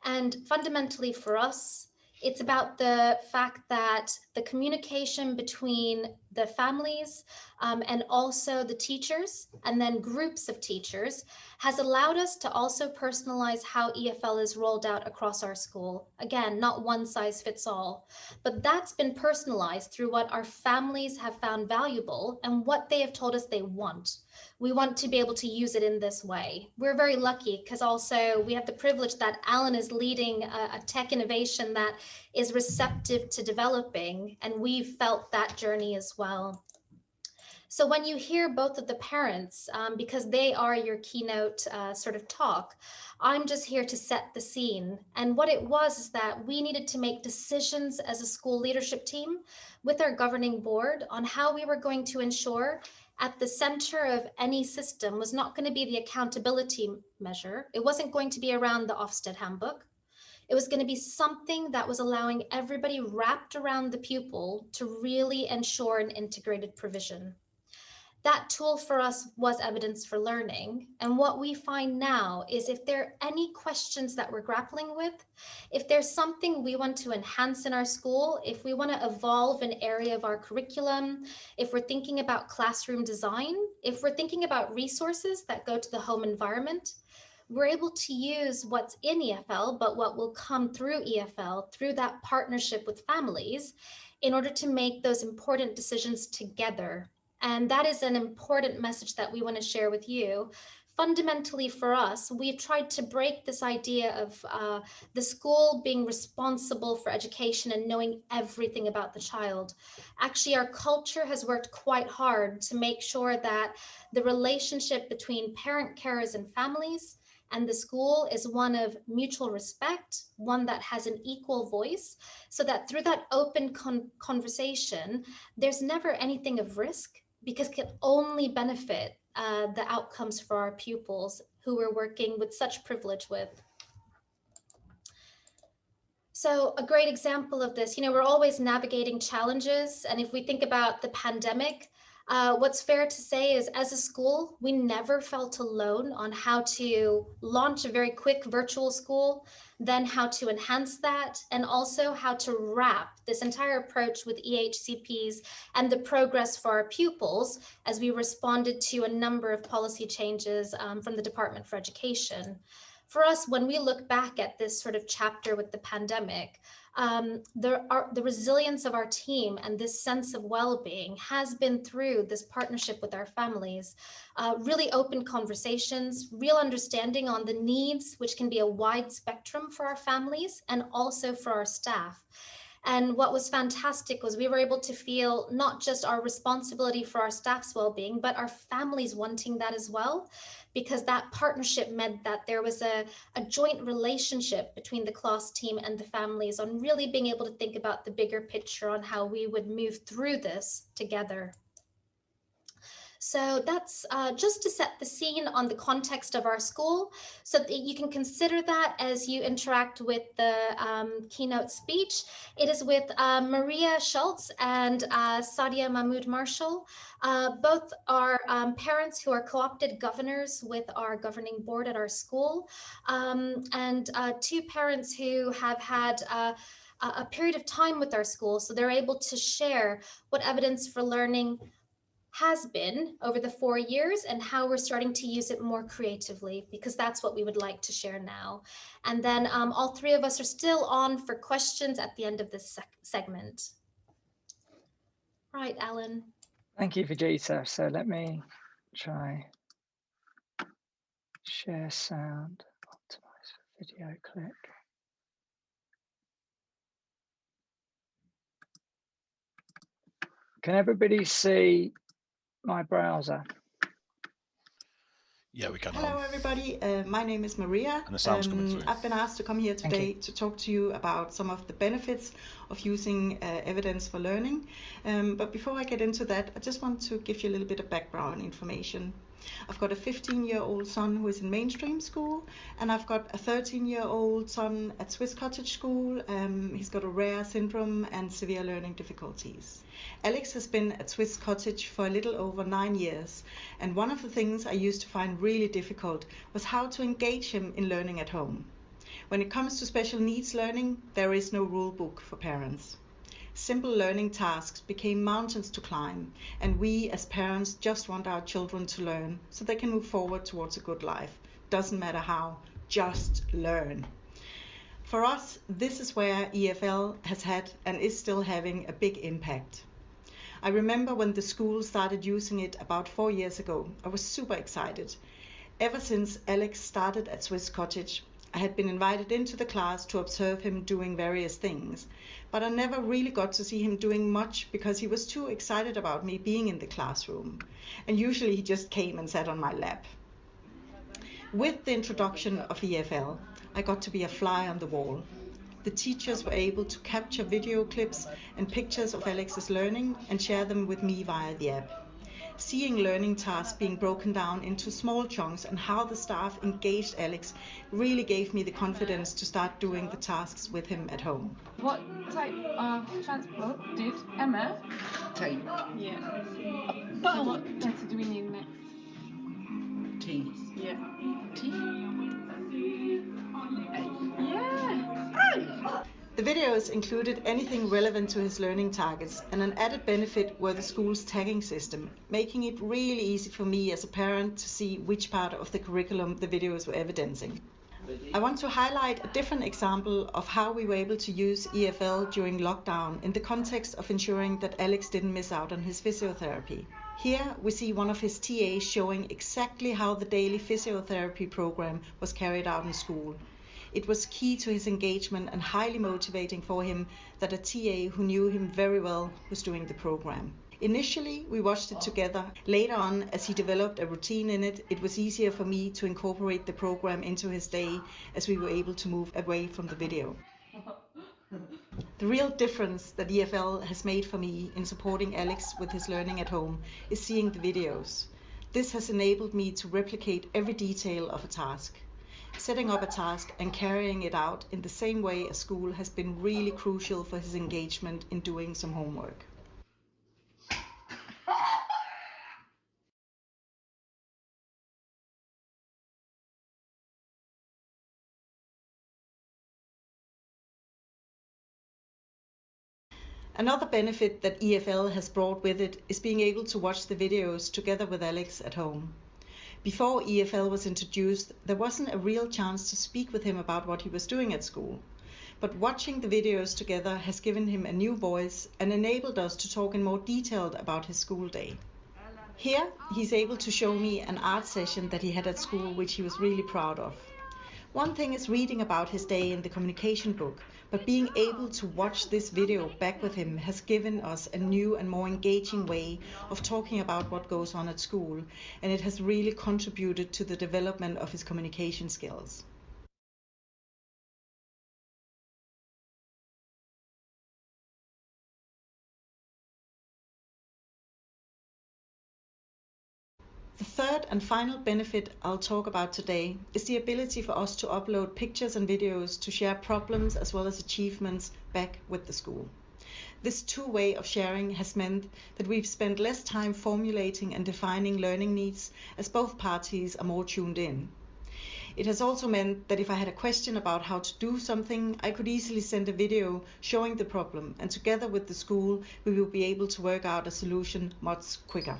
And fundamentally for us, it's about the fact that the communication between the families and also the teachers, and then groups of teachers, has allowed us to also personalize how EfL is rolled out across our school. Again, not one size fits all, but that's been personalized through what our families have found valuable and what they have told us they want. We want to be able to use it in this way. We're very lucky because also we have the privilege that Alan is leading a tech innovation that is receptive to developing, and we've felt that journey as well. So when you hear both of the parents, because they are your keynote sort of talk, I'm just here to set the scene. And what it was is that we needed to make decisions as a school leadership team with our governing board on how we were going to ensure at the center of any system was not going to be the accountability measure. It wasn't going to be around the Ofsted handbook. It was going to be something that was allowing everybody wrapped around the pupil to really ensure an integrated provision. That tool for us was evidence for learning. And what we find now is if there are any questions that we're grappling with, if there's something we want to enhance in our school, if we want to evolve an area of our curriculum, if we're thinking about classroom design, if we're thinking about resources that go to the home environment, we're able to use what's in EfL, but what will come through EfL, through that partnership with families, in order to make those important decisions together. And that is an important message that we want to share with you. Fundamentally for us, we've tried to break this idea of the school being responsible for education and knowing everything about the child. Actually, our culture has worked quite hard to make sure that the relationship between parent, carers, and families and the school is one of mutual respect, one that has an equal voice, so that through that open conversation, there's never anything of risk, because it can only benefit the outcomes for our pupils who we're working with such privilege with. So a great example of this, we're always navigating challenges. And if we think about the pandemic, what's fair to say is as a school, we never felt alone on how to launch a very quick virtual school, then how to enhance that, and also how to wrap this entire approach with EHCPs and the progress for our pupils as we responded to a number of policy changes from the Department for Education. For us, when we look back at this sort of chapter with the pandemic, the resilience of our team and this sense of well-being has been through this partnership with our families, really open conversations, real understanding on the needs, which can be a wide spectrum for our families and also for our staff. And what was fantastic was we were able to feel not just our responsibility for our staff's well-being, but our families wanting that as well, because that partnership meant that there was a joint relationship between the class team and the families on really being able to think about the bigger picture on how we would move through this together. So that's just to set the scene on the context of our school, so that you can consider that as you interact with the keynote speech. It is with Maria Schultz and Sadia Mahmood Marshall. Both are parents who are co-opted governors with our governing board at our school, and two parents who have had a period of time with our school, so they're able to share what evidence for learning has been over the 4 years and how we're starting to use it more creatively, because that's what we would like to share now. And then all three of us are still on for questions at the end of this segment. Right, Alan. Thank you, Vijita. So let me try share sound, optimize for video clip. Can everybody see my browser? Yeah, we can. Hello, everybody. My name is Maria. And the sound's coming through. I've been asked to come here today to talk to you about some of the benefits of using evidence for learning. But before I get into that, I just want to give you a little bit of background information. I've got a 15-year-old son who is in mainstream school, and I've got a 13-year-old son at Swiss Cottage School. He's got a rare syndrome and severe learning difficulties. Alex has been at Swiss Cottage for a little over 9 years, and one of the things I used to find really difficult was how to engage him in learning at home. When it comes to special needs learning, there is no rule book for parents. Simple learning tasks became mountains to climb, and we as parents just want our children to learn so they can move forward towards a good life. Doesn't matter how, just learn. For us, this is where EfL has had and is still having a big impact. I remember when the school started using it about 4 years ago. I was super excited. Ever since Alex started at Swiss Cottage, I had been invited into the class to observe him doing various things, but I never really got to see him doing much because he was too excited about me being in the classroom. And usually he just came and sat on my lap. With the introduction of EfL, I got to be a fly on the wall. The teachers were able to capture video clips and pictures of Alex's learning and share them with me via the app. Seeing learning tasks being broken down into small chunks and how the staff engaged Alex really gave me the confidence to start doing the tasks with him at home. What type of transport did Emma Take Yeah. But what letter do we need next? T. Yeah. T. Yeah. The videos included anything relevant to his learning targets, and an added benefit were the school's tagging system, making it really easy for me as a parent to see which part of the curriculum the videos were evidencing. I want to highlight a different example of how we were able to use EfL during lockdown in the context of ensuring that Alex didn't miss out on his physiotherapy. Here we see one of his TAs showing exactly how the daily physiotherapy program was carried out in school. It was key to his engagement and highly motivating for him that a TA who knew him very well was doing the program. Initially, we watched it together. Later on, as he developed a routine in it, it was easier for me to incorporate the program into his day as we were able to move away from the video. The real difference that EfL has made for me in supporting Alex with his learning at home is seeing the videos. This has enabled me to replicate every detail of a task. Setting up a task and carrying it out in the same way as school has been really crucial for his engagement in doing some homework. Another benefit that EfL has brought with it is being able to watch the videos together with Alex at home. Before EfL was introduced, there wasn't a real chance to speak with him about what he was doing at school. But watching the videos together has given him a new voice and enabled us to talk in more detail about his school day. Here, he's able to show me an art session that he had at school, which he was really proud of. One thing is reading about his day in the communication book, but being able to watch this video back with him has given us a new and more engaging way of talking about what goes on at school, and it has really contributed to the development of his communication skills. The third and final benefit I'll talk about today is the ability for us to upload pictures and videos to share problems as well as achievements back with the school. This two-way of sharing has meant that we've spent less time formulating and defining learning needs as both parties are more tuned in. It has also meant that if I had a question about how to do something, I could easily send a video showing the problem, and together with the school we will be able to work out a solution much quicker.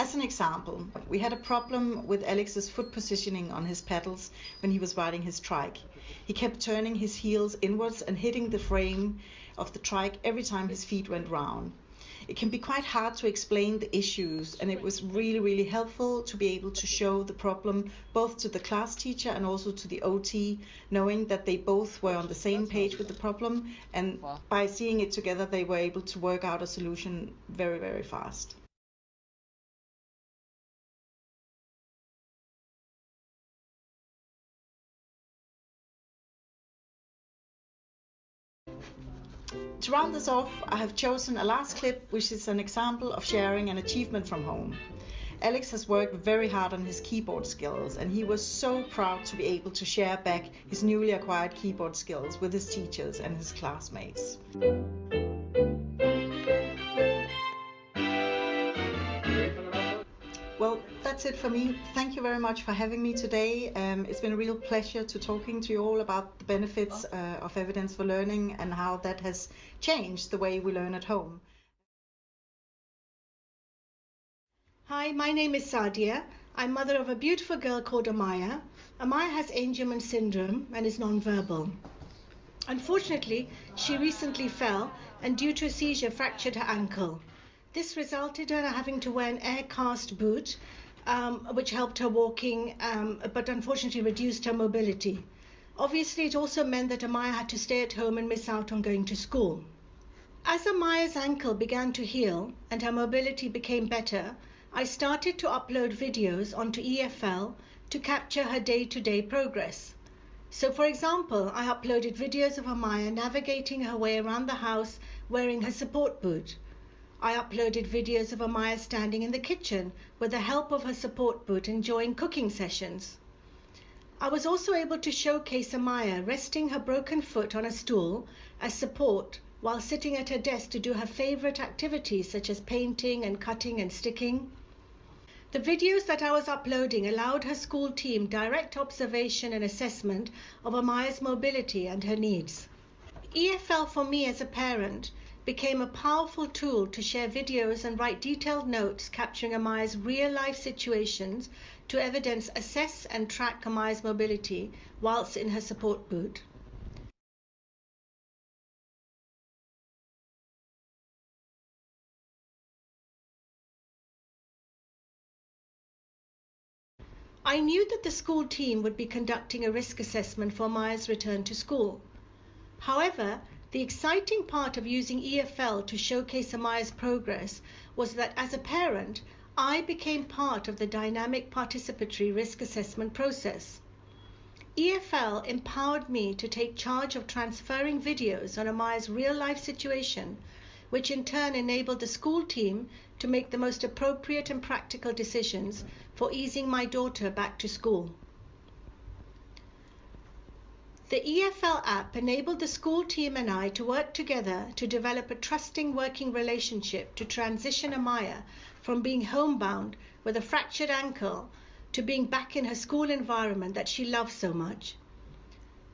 As an example, we had a problem with Alex's foot positioning on his pedals when he was riding his trike. He kept turning his heels inwards and hitting the frame of the trike every time his feet went round. it can be quite hard to explain the issues, and it was really, really helpful to be able to show the problem both to the class teacher and also to the OT, knowing that they both were on the same page with the problem, and by seeing it together they were able to work out a solution very, very fast. To round this off, I have chosen a last clip, which is an example of sharing an achievement from home. Alex has worked very hard on his keyboard skills, and he was so proud to be able to share back his newly acquired keyboard skills with his teachers and his classmates. Well, that's it for me. Thank you very much for having me today. It's been a real pleasure to talking to you all about the benefits of evidence for learning and how that has changed the way we learn at home. Hi, my name is Sadia. I'm mother of a beautiful girl called Amaya. Amaya has Angelman syndrome and is nonverbal. Unfortunately, she recently fell and due to a seizure fractured her ankle. This resulted in her having to wear an air cast boot, which helped her walking, but unfortunately reduced her mobility. Obviously, it also meant that Amaya had to stay at home and miss out on going to school. As Amaya's ankle began to heal and her mobility became better, I started to upload videos onto EfL to capture her day-to-day progress. So, for example, I uploaded videos of Amaya navigating her way around the house wearing her support boot. I uploaded videos of Amaya standing in the kitchen with the help of her support boot enjoying cooking sessions. I was also able to showcase Amaya resting her broken foot on a stool as support while sitting at her desk to do her favorite activities such as painting and cutting and sticking. The videos that I was uploading allowed her school team direct observation and assessment of Amaya's mobility and her needs. EfL for me as a parent became a powerful tool to share videos and write detailed notes capturing Amaya's real-life situations to evidence, assess and track Amaya's mobility whilst in her support boot. I knew that the school team would be conducting a risk assessment for Amaya's return to school. However, the exciting part of using EfL to showcase Amaya's progress was that as a parent, I became part of the dynamic participatory risk assessment process. EfL empowered me to take charge of transferring videos on Amaya's real-life situation, which in turn enabled the school team to make the most appropriate and practical decisions for easing my daughter back to school. The EfL app enabled the school team and I to work together to develop a trusting working relationship to transition Amaya from being homebound with a fractured ankle to being back in her school environment that she loves so much.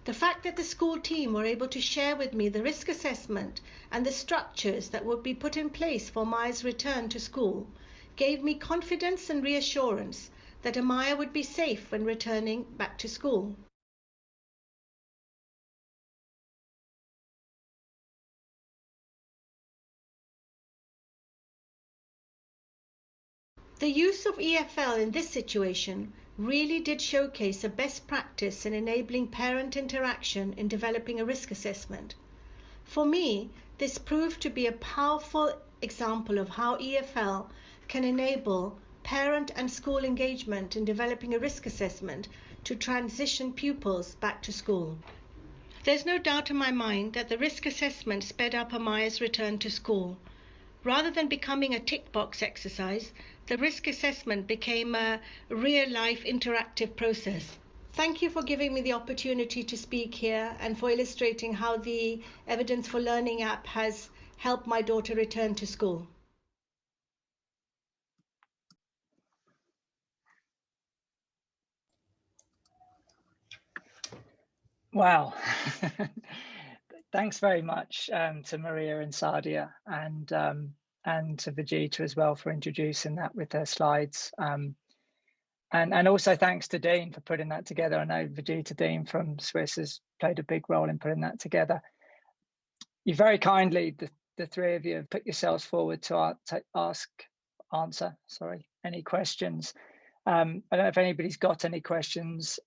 The fact that the school team were able to share with me the risk assessment and the structures that would be put in place for Amaya's return to school gave me confidence and reassurance that Amaya would be safe when returning back to school. The use of EfL in this situation really did showcase a best practice in enabling parent interaction in developing a risk assessment. For me, this proved to be a powerful example of how EfL can enable parent and school engagement in developing a risk assessment to transition pupils back to school. There's no doubt in my mind that the risk assessment sped up Amaya's return to school. Rather than becoming a tick box exercise, the risk assessment became a real-life interactive process. Thank you for giving me the opportunity to speak here and for illustrating how the Evidence for Learning app has helped my daughter return to school. Wow. Thanks very much to Maria and Sadia and to Vijita as well for introducing that with her slides. And also thanks to Dean for putting that together. I know Vijita Dean from Swiss has played a big role in putting that together. You very kindly, the three of you have put yourselves forward to answer any questions. I don't know if anybody's got any questions.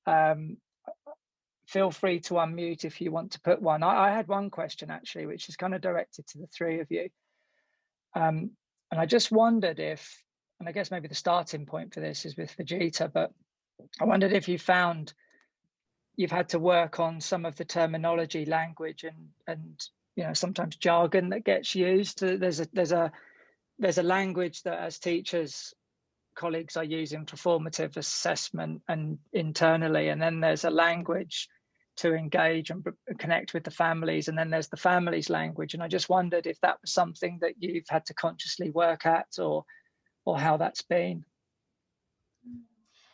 Feel free to unmute if you want to put one. I had one question actually, which is kind of directed to the three of you. And I just wondered if, and I guess maybe the starting point for this is with Vijita, but I wondered if you found you've had to work on some of the terminology, language, and you know, sometimes jargon that gets used. There's a language that as teachers, colleagues are using for formative assessment and internally, and then there's a language to engage and connect with the families, and then there's the families language. And I just wondered if that was something that you've had to consciously work at, or how that's been.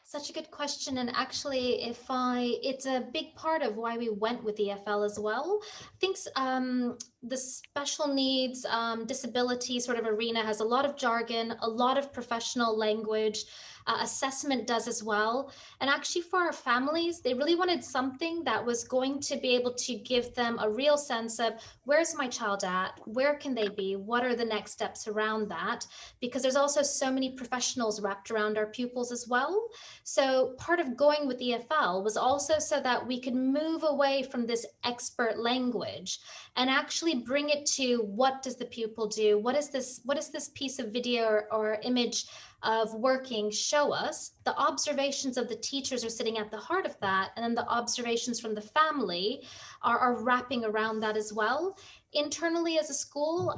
Such a good question. And actually, it's a big part of why we went with EfL as well. I think the special needs, disability sort of arena has a lot of jargon, a lot of professional language. Assessment does as well. And actually for our families, they really wanted something that was going to be able to give them a real sense of, where's my child at? Where can they be? What are the next steps around that? Because there's also so many professionals wrapped around our pupils as well. So part of going with EfL was also so that we could move away from this expert language and actually bring it to, what does the pupil do? What is this piece of video or image of working show us? The observations of the teachers are sitting at the heart of that, and then the observations from the family are wrapping around that as well. Internally as a school,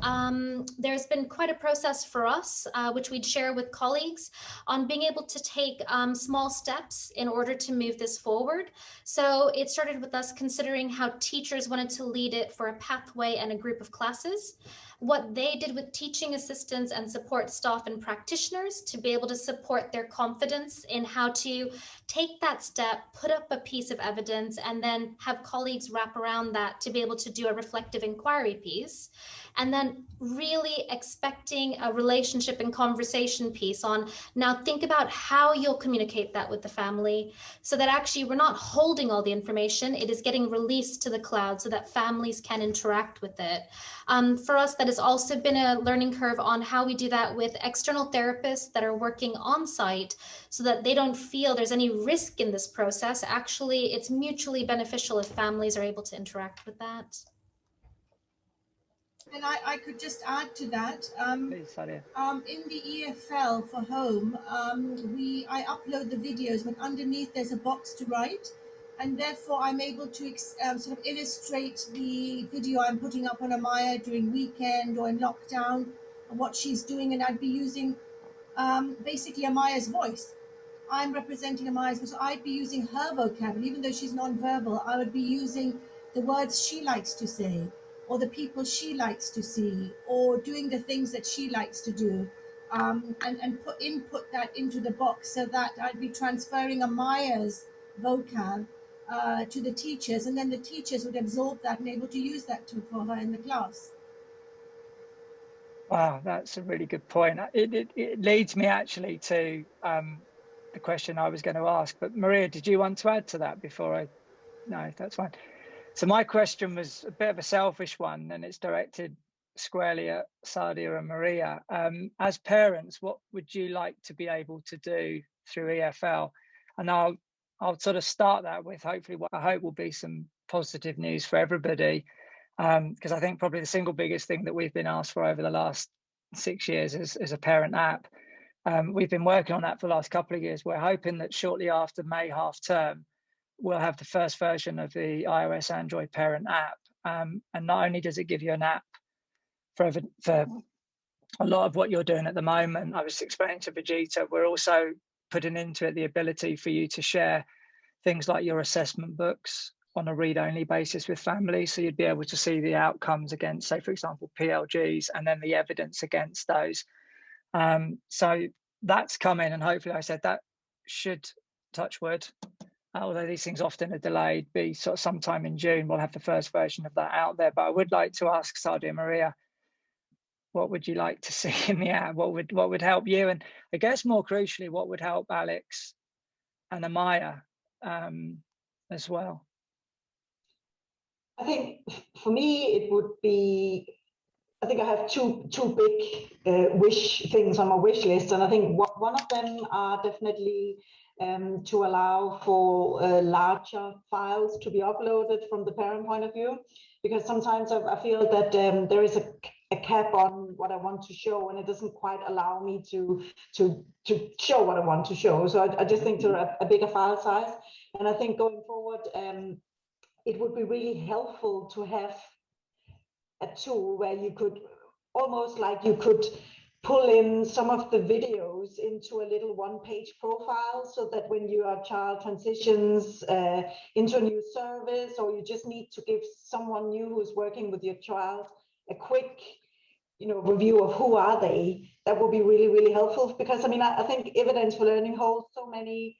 there's been quite a process for us, which we'd share with colleagues, on being able to take small steps in order to move this forward. So it started with us considering how teachers wanted to lead it for a pathway and a group of classes, what they did with teaching assistants and support staff and practitioners to be able to support their confidence in how to take that step, put up a piece of evidence, and then have colleagues wrap around that to be able to do a reflective inquiry piece. And then really expecting a relationship and conversation piece on, now think about how you'll communicate that with the family, so that actually we're not holding all the information, it is getting released to the cloud so that families can interact with it. For us, that has also been a learning curve on how we do that with external therapists that are working on site, so that they don't feel there's any risk in this process. Actually, it's mutually beneficial if families are able to interact with that. And I could just add to that. Please, Sadia. In the EfL for home, I upload the videos, but underneath there's a box to write, and therefore I'm able to sort of illustrate the video I'm putting up on Amaya during weekend or in lockdown, and what she's doing, and I'd be using basically Amaya's voice. I'm representing Amaya's voice, so I'd be using her vocabulary, even though she's non-verbal. I would be using the words she likes to say, or the people she likes to see, or doing the things that she likes to do, and input that into the box, so that I'd be transferring Amaya's vocab to the teachers, and then the teachers would absorb that and able to use that for her in the class. Wow, that's a really good point. It leads me actually to the question I was going to ask, but Maria, did you want to add to that before I? No, that's fine. So my question was a bit of a selfish one, and it's directed squarely at Sadia and Maria. As parents, what would you like to be able to do through EfL? And I'll sort of start that with hopefully what I hope will be some positive news for everybody, because I think probably the single biggest thing that we've been asked for over the last 6 years is a parent app. We've been working on that for the last couple of years. We're hoping that shortly after May half term, we'll have the first version of the iOS Android parent app. And not only does it give you an app for a lot of what you're doing at the moment, I was explaining to Vijita, we're also putting into it the ability for you to share things like your assessment books on a read-only basis with families. So you'd be able to see the outcomes against, say, for example, PLGs, and then the evidence against those. So that's coming, and hopefully, I said that should, touch wood, although these things often are delayed, be sort of sometime in June, we'll have the first version of that out there. But I would like to ask Sadia Maria, what would you like to see in the app? What would help you? And I guess more crucially, what would help Alex and Amaya as well? I think for me, it would be I think I have two big wish things on my wish list, and I think one of them are definitely to allow for larger files to be uploaded from the parent point of view, because sometimes I feel that there is a cap on what I want to show, and it doesn't quite allow me to show what I want to show. So I just think to a bigger file size, and I think going forward, it would be really helpful to have a tool where you could almost like you could pull in some of the videos into a little one-page profile, so that when your child transitions into a new service, or you just need to give someone new who's working with your child a quick review of who are they, that would be really, really helpful. Because I think evidence for learning holds so many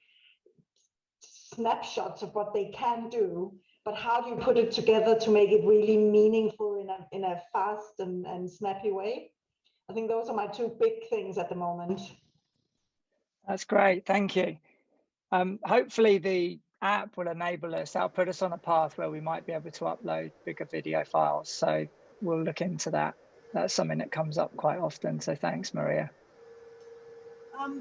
snapshots of what they can do, but how do you put it together to make it really meaningful in a fast and snappy way? I think those are my two big things at the moment. That's great, thank you. Hopefully the app will enable us, that'll put us on a path where we might be able to upload bigger video files. So we'll look into that. That's something that comes up quite often. So thanks, Maria.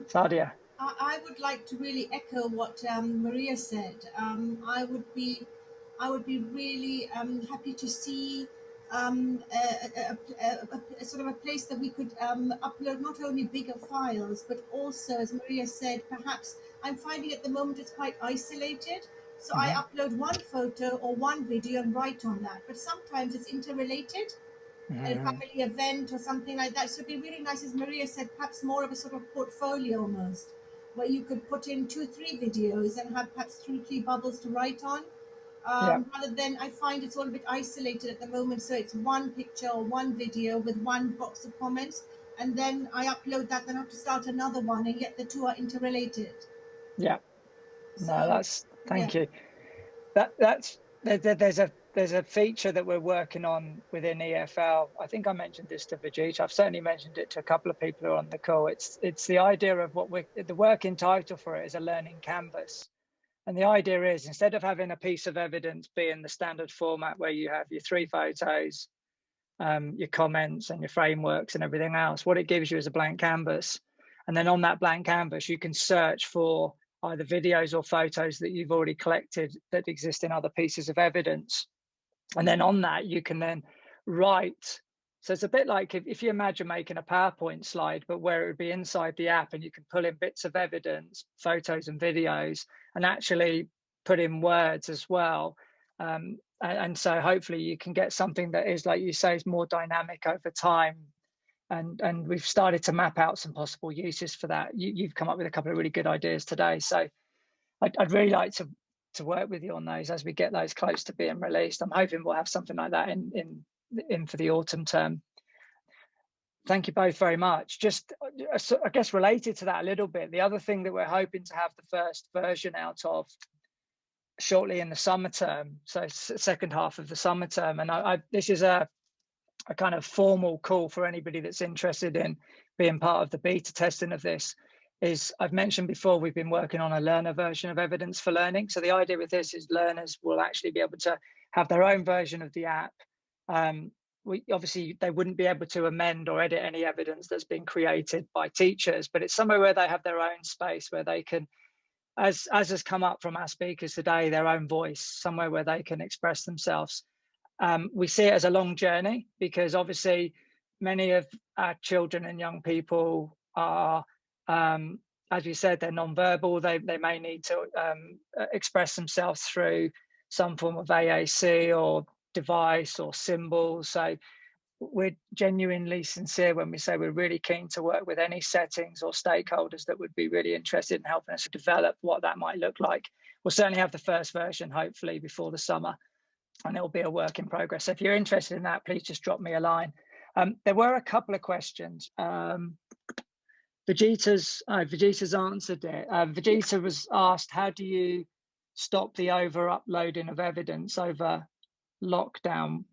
Sadia. I would like to really echo what Maria said. I would be really happy to see a sort of a place that we could upload not only bigger files, but also, as Maria said, perhaps I'm finding at the moment it's quite isolated. So I upload one photo or one video and write on that, but sometimes it's interrelated. A family event or something like that. So it'd be really nice, as Maria said, perhaps more of a sort of portfolio almost, where you could put in 2-3 videos and have perhaps 2-3 bubbles to write on. Rather than, I find it's all a bit isolated at the moment. So it's one picture or one video with one box of comments, and then I upload that, then I have to start another one, and yet the two are interrelated. Yeah. So, no, that's thank you. There's a feature that we're working on within EfL. I think I mentioned this to Vijit. I've certainly mentioned it to a couple of people who are on the call. It's the idea of the working title for it is a learning canvas. And the idea is, instead of having a piece of evidence be in the standard format where you have your 3 photos, your comments and your frameworks and everything else, what it gives you is a blank canvas. And then on that blank canvas, you can search for either videos or photos that you've already collected that exist in other pieces of evidence. And then on that, you can then write. So it's a bit like if you imagine making a PowerPoint slide, but where it would be inside the app, and you can pull in bits of evidence, photos and videos, and actually put in words as well. And so hopefully you can get something that is, like you say, is more dynamic over time. And we've started to map out some possible uses for that. You've come up with a couple of really good ideas today. So I'd really like to work with you on those as we get those close to being released. I'm hoping we'll have something like that in for the autumn term. Thank you both very much. Just, I guess, related to that a little bit, the other thing that we're hoping to have the first version out of shortly in the summer term, so second half of the summer term, and this is a kind of formal call for anybody that's interested in being part of the beta testing of this, is I've mentioned before, we've been working on a learner version of evidence for learning. So the idea with this is learners will actually be able to have their own version of the app. Obviously, they wouldn't be able to amend or edit any evidence that's been created by teachers, but it's somewhere where they have their own space, where they can, as has come up from our speakers today, their own voice, somewhere where they can express themselves. We see it as a long journey, because obviously many of our children and young people are, as you said, they're non-verbal. They may need to express themselves through some form of AAC or device or symbols. So we're genuinely sincere when we say we're really keen to work with any settings or stakeholders that would be really interested in helping us develop what that might look like. We'll certainly have the first version, hopefully, before the summer, and it'll be a work in progress. So if you're interested in that, please just drop me a line. There were a couple of questions. Vijita's answered it. Vijita was asked, how do you stop the over-uploading of evidence over lockdown?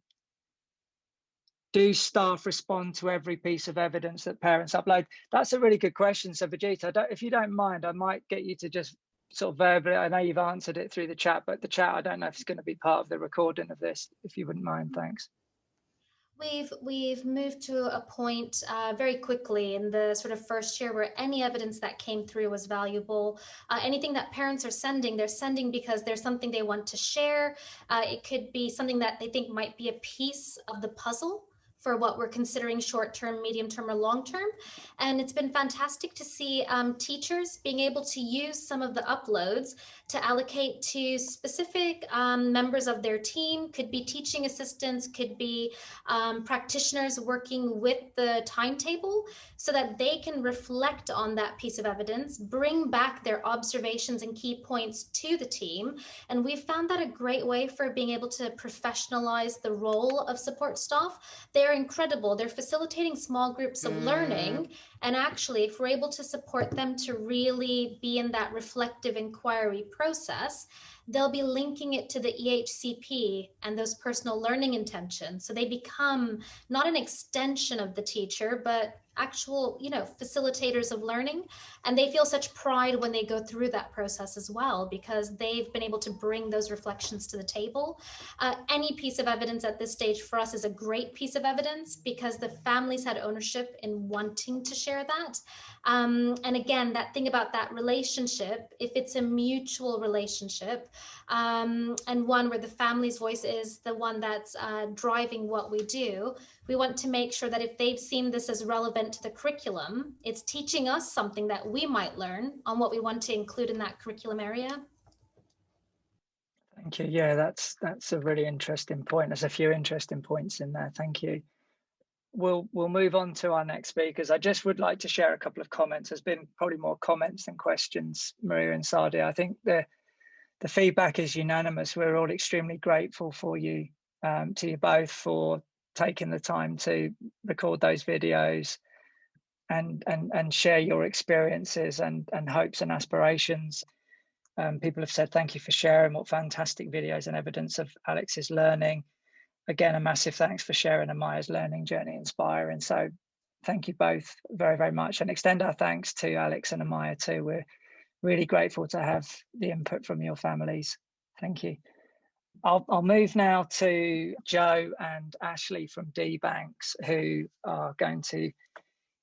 Do staff respond to every piece of evidence that parents upload? That's a really good question. So Vijita, if you don't mind, I might get you to just sort of verbally, I know you've answered it through the chat, but the chat, I don't know if it's going to be part of the recording of this, if you wouldn't mind, thanks. We've moved to a point very quickly in the sort of first year where any evidence that came through was valuable. Anything that parents are sending, they're sending because there's something they want to share. It could be something that they think might be a piece of the puzzle for what we're considering short-term, medium-term, or long-term. And it's been fantastic to see teachers being able to use some of the uploads to allocate to specific members of their team. Could be teaching assistants, could be practitioners working with the timetable, so that they can reflect on that piece of evidence, bring back their observations and key points to the team. And we've found that a great way for being able to professionalize the role of support staff. They're incredible. They're facilitating small groups of learning. And actually, if we're able to support them to really be in that reflective inquiry process, they'll be linking it to the EHCP and those personal learning intentions. So they become not an extension of the teacher, but actual, facilitators of learning. And they feel such pride when they go through that process as well, because they've been able to bring those reflections to the table. Any piece of evidence at this stage for us is a great piece of evidence, because the families had ownership in wanting to share that. And again, that thing about that relationship, if it's a mutual relationship, and one where the family's voice is the one that's driving what we do, we want to make sure that if they've seen this as relevant to the curriculum, it's teaching us something that we might learn on what we want to include in that curriculum area. Thank you. Yeah, that's a really interesting point. There's a few interesting points in there. Thank you. We'll move on to our next speakers. I just would like to share a couple of comments. There's been probably more comments than questions, Maria and Sadia. I think the feedback is unanimous. We're all extremely grateful for you, to you both, for taking the time to record those videos and share your experiences and hopes and aspirations. People have said thank you for sharing what fantastic videos and evidence of Alex's learning. Again, a massive thanks for sharing Amaya's learning journey inspiring. So thank you both very, very much, and extend our thanks to Alex and Amaya too. We're really grateful to have the input from your families. Thank you. I'll move now to Joe and Ashley from D-Banks, who are going to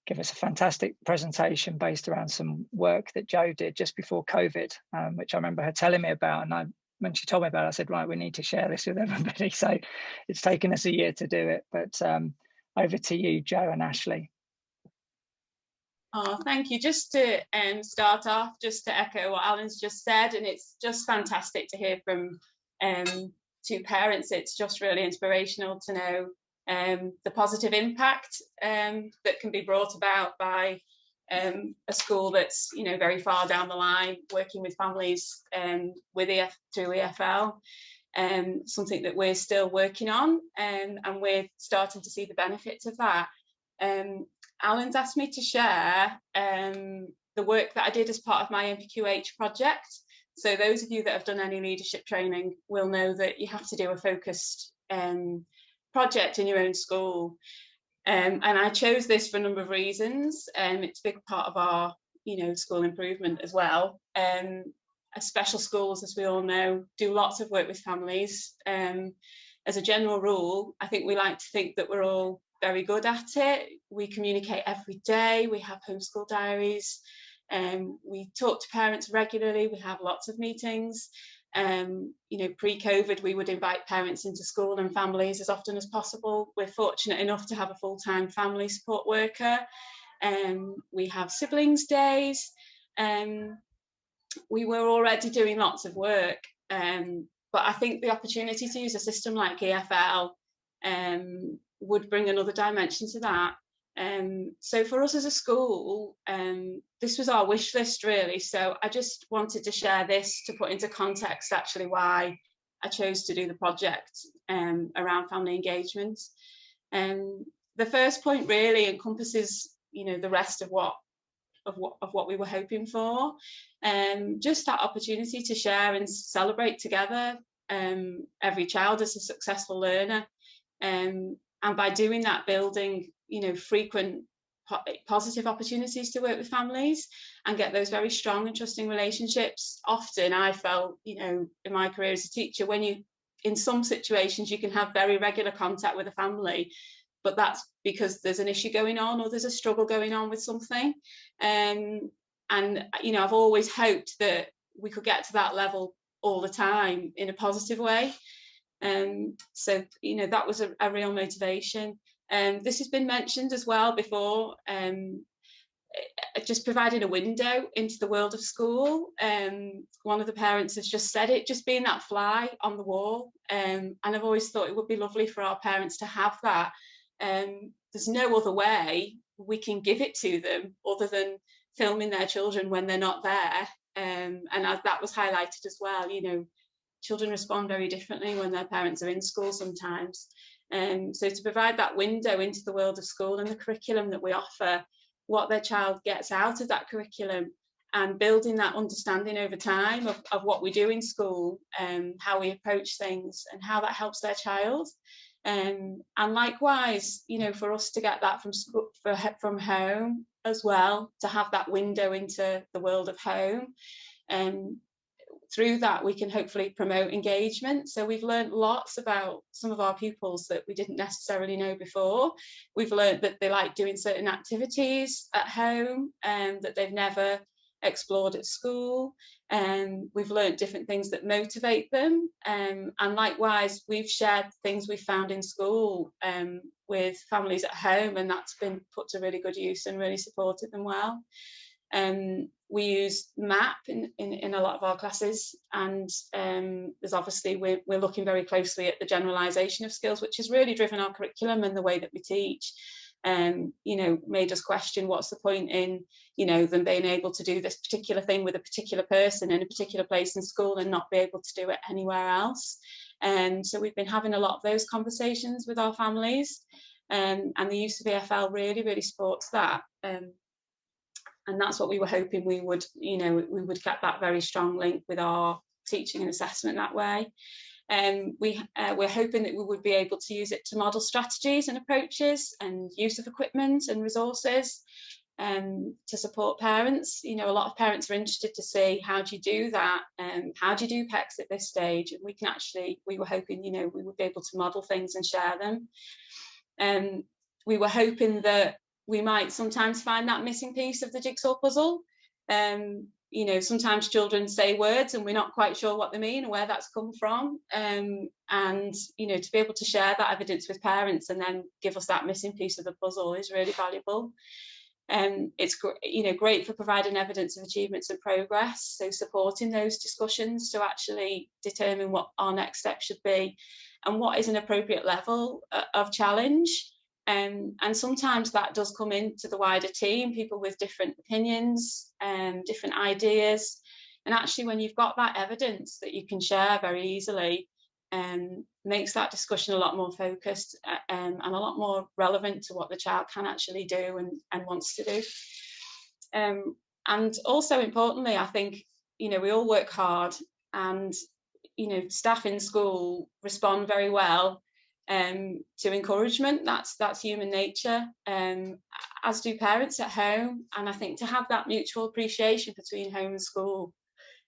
give us a fantastic presentation based around some work that Joe did just before COVID, which I remember her telling me about. And when she told me about it, I said, right, we need to share this with everybody. So it's taken us a year to do it. But over to you, Joe and Ashley. Oh, thank you. Just to start off, just to echo what Alan's just said, and it's just fantastic to hear from two parents. It's just really inspirational to know the positive impact that can be brought about by a school that's very far down the line, working with families through EfL, something that we're still working on, and we're starting to see the benefits of that. Alan's asked me to share the work that I did as part of my MPQH project. So those of you that have done any leadership training will know that you have to do a focused project in your own school. And I chose this for a number of reasons. It's a big part of our school improvement as well. Special schools, as we all know, do lots of work with families. As a general rule, I think we like to think that we're all very good at it. We communicate every day. We have homeschool diaries. We talk to parents regularly. We have lots of meetings. Pre-COVID, we would invite parents into school and families as often as possible. We're fortunate enough to have a full-time family support worker. We have siblings days. We were already doing lots of work, but I think the opportunity to use a system like EfL would bring another dimension to that. So for us as a school, this was our wish list really. So I just wanted to share this to put into context actually why I chose to do the project around family engagement. The first point really encompasses, the rest of what we were hoping for. Just that opportunity to share and celebrate together every child as a successful learner. And by doing that, building, frequent positive opportunities to work with families and get those very strong and trusting relationships. Often I felt, in my career as a teacher, in some situations you can have very regular contact with a family, but that's because there's an issue going on or there's a struggle going on with something. And you know, I've always hoped that we could get to that level all the time in a positive way. So, you know, that was a real motivation. This has been mentioned as well before, just providing a window into the world of school. One of the parents has just said it, just being that fly on the wall. And I've always thought it would be lovely for our parents to have that. There's no other way we can give it to them other than filming their children when they're not there. And as that was highlighted as well, you know, children respond very differently when their parents are in school sometimes. So to provide that window into the world of school and the curriculum that we offer, what their child gets out of that curriculum, and building that understanding over time of what we do in school, how we approach things and how that helps their child. And likewise, you know, for us to get that from school, from home as well, to have that window into the world of home. Through that, we can hopefully promote engagement. So we've learned lots about some of our pupils that we didn't necessarily know before. We've learned that they like doing certain activities at home that they've never explored at school. We've learned different things that motivate them. And likewise, we've shared things we found in school with families at home, and that's been put to really good use and really supported them well. We use MAP in a lot of our classes, and there's obviously we're looking very closely at the generalisation of skills, which has really driven our curriculum and the way that we teach. You know, made us question what's the point in, you know, them being able to do this particular thing with a particular person in a particular place in school and not be able to do it anywhere else. So we've been having a lot of those conversations with our families, and the use of EfL really supports that. And that's what we were hoping we would, you know, we would get that very strong link with our teaching and assessment that way. We're hoping that we would be able to use it to model strategies and approaches and use of equipment and resources to support parents. You know, a lot of parents are interested to see, how do you do that? How do you do PECs at this stage? And we can actually, we were hoping, you know, we would be able to model things and share them. We were hoping that we might sometimes find that missing piece of the jigsaw puzzle. You know, sometimes children say words and we're not quite sure what they mean or where that's come from. And, you know, to be able to share that evidence with parents and then give us that missing piece of the puzzle is really valuable. It's, you know, great for providing evidence of achievements and progress. So supporting those discussions to actually determine what our next step should be and what is an appropriate level of challenge. And sometimes that does come into the wider team, people with different opinions, different ideas. And actually, when you've got that evidence that you can share very easily, makes that discussion a lot more focused and a lot more relevant to what the child can actually do and wants to do. And also importantly, I think, you know, we all work hard, and, you know, staff in school respond very well to encouragement. That's human nature, as do parents at home. And I think to have that mutual appreciation between home and school,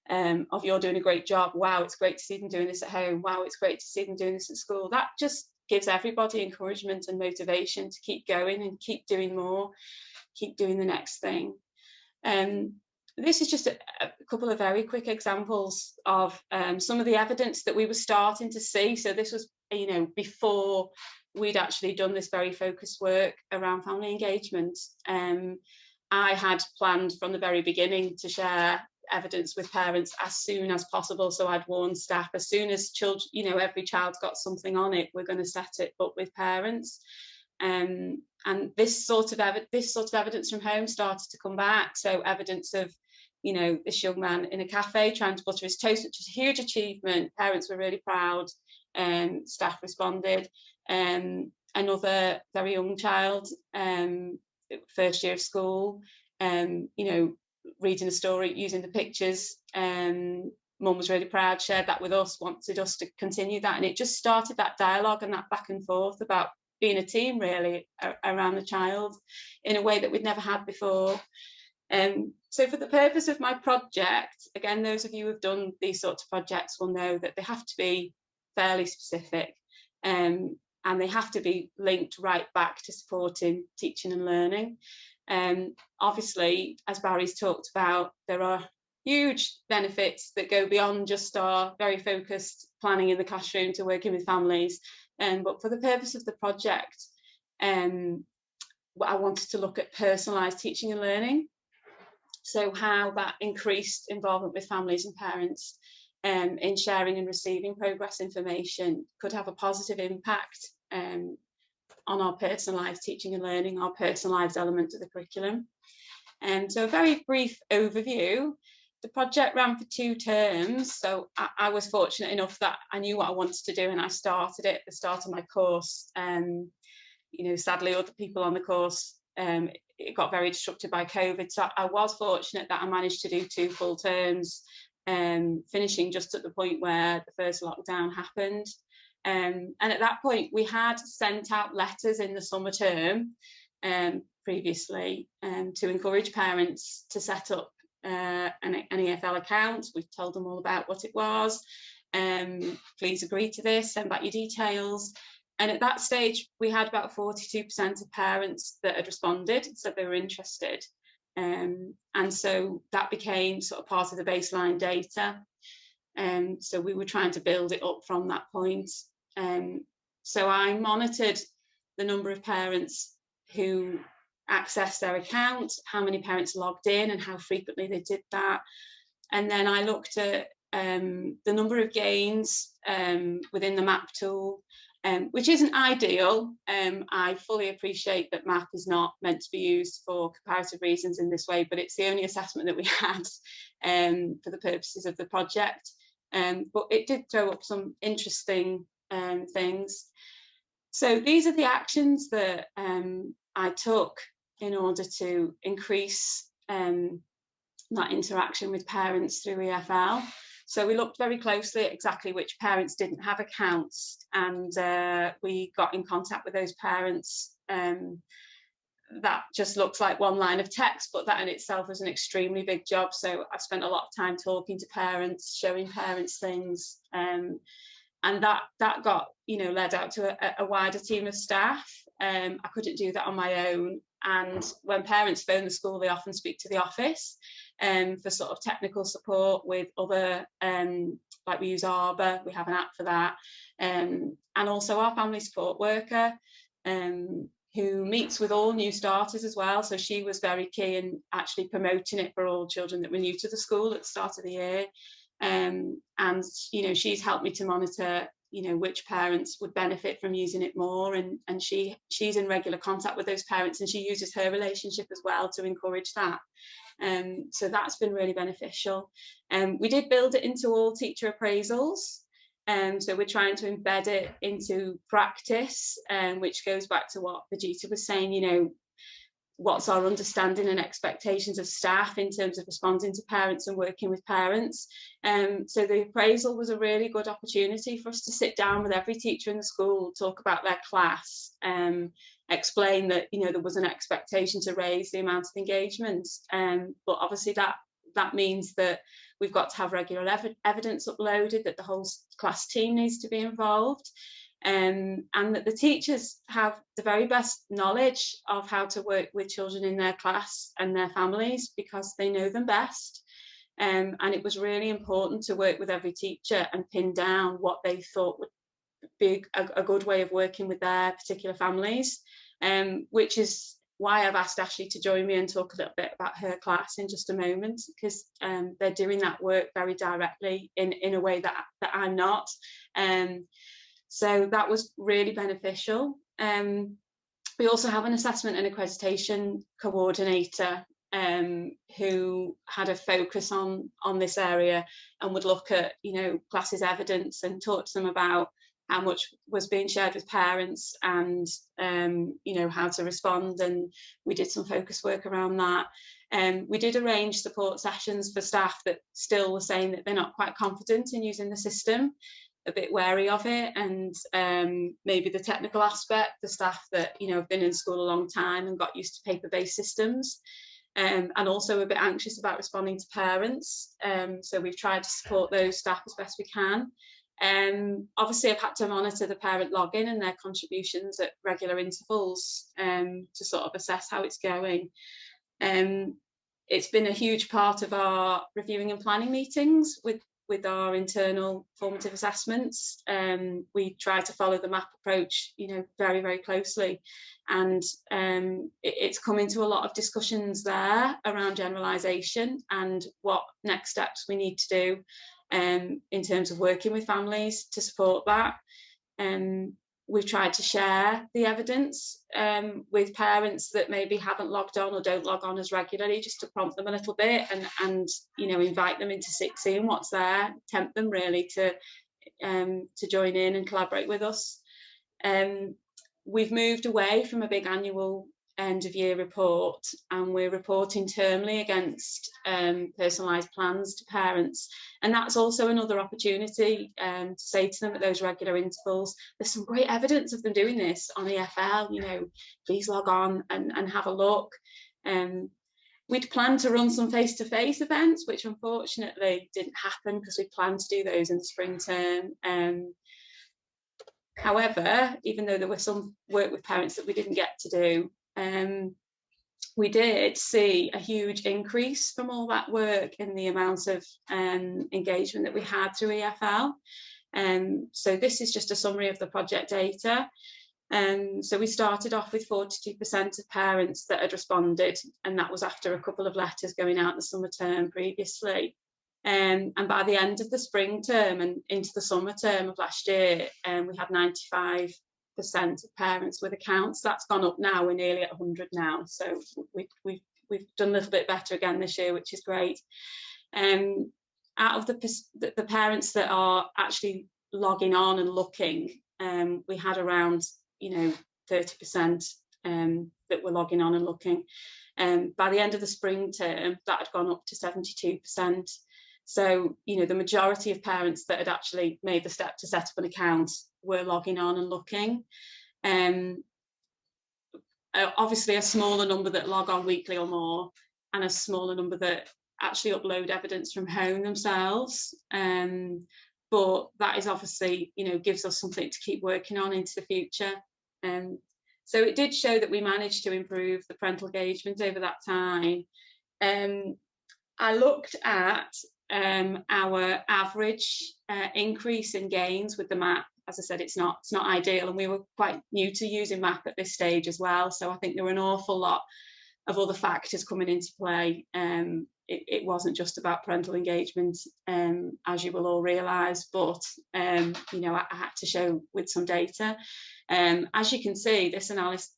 of you're doing a great job, wow, it's great to see them doing this at home, wow, it's great to see them doing this at school, that just gives everybody encouragement and motivation to keep going and keep doing more, keep doing the next thing. This is just a couple of very quick examples of some of the evidence that we were starting to see. So this was, you know, before we'd actually done this very focused work around family engagement. I had planned from the very beginning to share evidence with parents as soon as possible. So I'd warned staff, as soon as children, you know, every child's got something on it, we're going to set it up with parents. And this sort of evidence from home started to come back. So evidence of, you know, this young man in a cafe trying to butter his toast, which is a huge achievement. Parents were really proud, and staff responded. Another very young child, first year of school, you know, reading a story using the pictures. Mum was really proud, shared that with us, wanted us to continue that, and it just started that dialogue and that back and forth about being a team really around the child in a way that we'd never had before. So for the purpose of my project, again, those of you who've done these sorts of projects will know that they have to be fairly specific. and they have to be linked right back to supporting teaching and learning. Obviously, as Barry's talked about, there are huge benefits that go beyond just our very focused planning in the classroom to working with families. But for the purpose of the project, I wanted to look at personalised teaching and learning. So how that increased involvement with families and parents in sharing and receiving progress information could have a positive impact on our personalised teaching and learning, our personalised element of the curriculum. So a very brief overview. The project ran for 2 terms, so I was fortunate enough that I knew what I wanted to do, and I started it at the start of my course. You know, sadly, other people on the course, it got very disrupted by COVID, so I was fortunate that I managed to do 2 full terms, finishing just at the point where the first lockdown happened. And at that point, we had sent out letters in the summer term previously to encourage parents to set up an EfL account. We told them all about what it was. Please agree to this, send back your details. And at that stage, we had about 42% of parents that had responded, so they were interested. And so that became sort of part of the baseline data. So we were trying to build it up from that point. So I monitored the number of parents who accessed their account, how many parents logged in and how frequently they did that. And then I looked at the number of gains within the MAP tool, which isn't ideal. I fully appreciate that MAP is not meant to be used for comparative reasons in this way, but it's the only assessment that we had for the purposes of the project. But it did throw up some interesting things. So these are the actions that I took in order to increase that interaction with parents through EfL. So we looked very closely at exactly which parents didn't have accounts, and we got in contact with those parents. That just looks like one line of text, but that in itself was an extremely big job. So I spent a lot of time talking to parents, showing parents things, and that got, you know, led out to a wider team of staff. I couldn't do that on my own. And when parents phone the school, they often speak to the office for sort of technical support with other, like we use Arbor, we have an app for that. And also our family support worker, who meets with all new starters as well. So she was very key in actually promoting it for all children that were new to the school at the start of the year. And, you know, she's helped me to monitor, you know, which parents would benefit from using it more. And she's in regular contact with those parents, and she uses her relationship as well to encourage that. So that's been really beneficial. We did build it into all teacher appraisals. So we're trying to embed it into practice, which goes back to what Vijita was saying, you know, what's our understanding and expectations of staff in terms of responding to parents and working with parents. So the appraisal was a really good opportunity for us to sit down with every teacher in the school, talk about their class, explain that, you know, there was an expectation to raise the amount of engagement. But obviously that means that we've got to have regular evidence uploaded, that the whole class team needs to be involved, and that the teachers have the very best knowledge of how to work with children in their class and their families, because they know them best. And it was really important to work with every teacher and pin down what they thought would be a good way of working with their particular families, which is why I've asked Ashley to join me and talk a little bit about her class in just a moment, because they're doing that work very directly in a way that I'm not. So that was really beneficial. We also have an assessment and accreditation coordinator who had a focus on this area and would look at, you know, classes evidence and talk to them about how much was being shared with parents and, you know, how to respond. And we did some focus work around that. We did arrange support sessions for staff that still were saying that they're not quite confident in using the system, a bit wary of it, and maybe the technical aspect, the staff that, you know, have been in school a long time and got used to paper-based systems, and also a bit anxious about responding to parents. So we've tried to support those staff as best we can. Obviously, I've had to monitor the parent login and their contributions at regular intervals to sort of assess how it's going. It's been a huge part of our reviewing and planning meetings with our internal formative assessments. We try to follow the MAP approach, very, very closely. And it's come into a lot of discussions there around generalisation and what next steps we need to do in terms of working with families to support that. We've tried to share the evidence with parents that maybe haven't logged on or don't log on as regularly, just to prompt them a little bit and invite them into seeing what's there, tempt them really to join in and collaborate with us. We've moved away from a big annual end of year report, and we're reporting termly against personalised plans to parents, and that's also another opportunity to say to them at those regular intervals, there's some great evidence of them doing this on EfL, please log on and have a look. We'd planned to run some face-to-face events, which unfortunately didn't happen because we planned to do those in the spring term. However, even though there was some work with parents that we didn't get to do, we did see a huge increase from all that work in the amount of engagement that we had through EfL. So this is just a summary of the project data. So we started off with 42% of parents that had responded, and that was after a couple of letters going out the summer term previously. And by the end of the spring term and into the summer term of last year, we had 95% of parents with accounts. That's gone up now. We're nearly at 100 now. So we've done a little bit better again this year, which is great. Out of the parents that are actually logging on and looking, we had around 30% that were logging on and looking. By the end of the spring term, that had gone up to 72%. So, the majority of parents that had actually made the step to set up an account were logging on and looking. Obviously, a smaller number that log on weekly or more, and a smaller number that actually upload evidence from home themselves. But that is obviously, gives us something to keep working on into the future. So it did show that we managed to improve the parental engagement over that time. I looked at our average increase in gains with the MAP. As I said, it's not ideal, and we were quite new to using MAP at this stage as well. So I think there were an awful lot of other factors coming into play. It wasn't just about parental engagement, as you will all realise, but I had to show with some data. As you can see, this analysis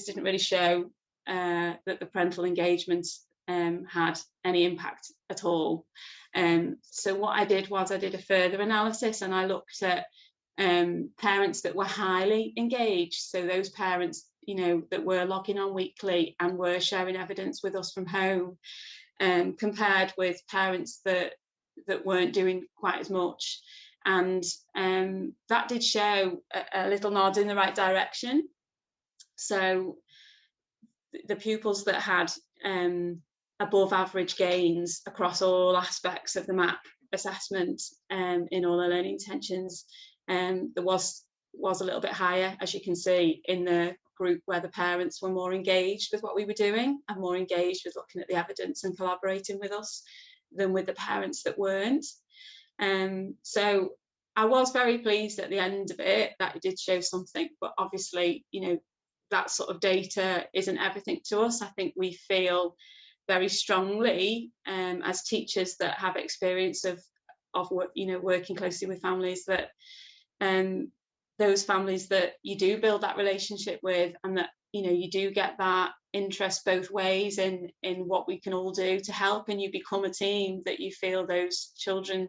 didn't really show that the parental engagement had any impact at all. So what I did was I did a further analysis, and I looked at parents that were highly engaged. So those parents, that were logging on weekly and were sharing evidence with us from home, compared with parents that weren't doing quite as much. And that did show a little nod in the right direction. So the pupils that had above average gains across all aspects of the MAP assessment in all their learning intentions, there was a little bit higher, as you can see, in the group where the parents were more engaged with what we were doing and more engaged with looking at the evidence and collaborating with us than with the parents that weren't. So I was very pleased at the end of it that it did show something, but obviously, that sort of data isn't everything to us. I think we feel very strongly as teachers that have experience of working closely with families, that those families that you do build that relationship with, and that you do get that interest both ways in what we can all do to help, and you become a team, that you feel those children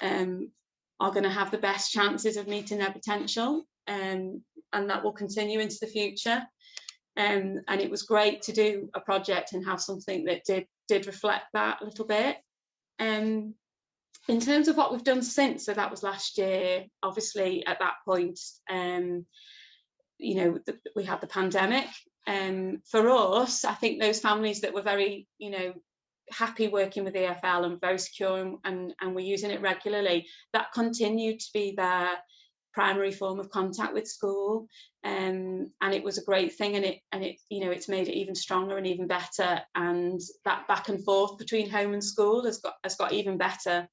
are going to have the best chances of meeting their potential, and that will continue into the future. And it was great to do a project and have something that did reflect that a little bit. In terms of what we've done since, so that was last year, obviously at that point, we had the pandemic. For us, I think those families that were very, happy working with EfL and very secure, and we're using it regularly. That continued to be their primary form of contact with school, and it was a great thing, and it you know, it's made it even stronger and even better, and that back and forth between home and school has got even better,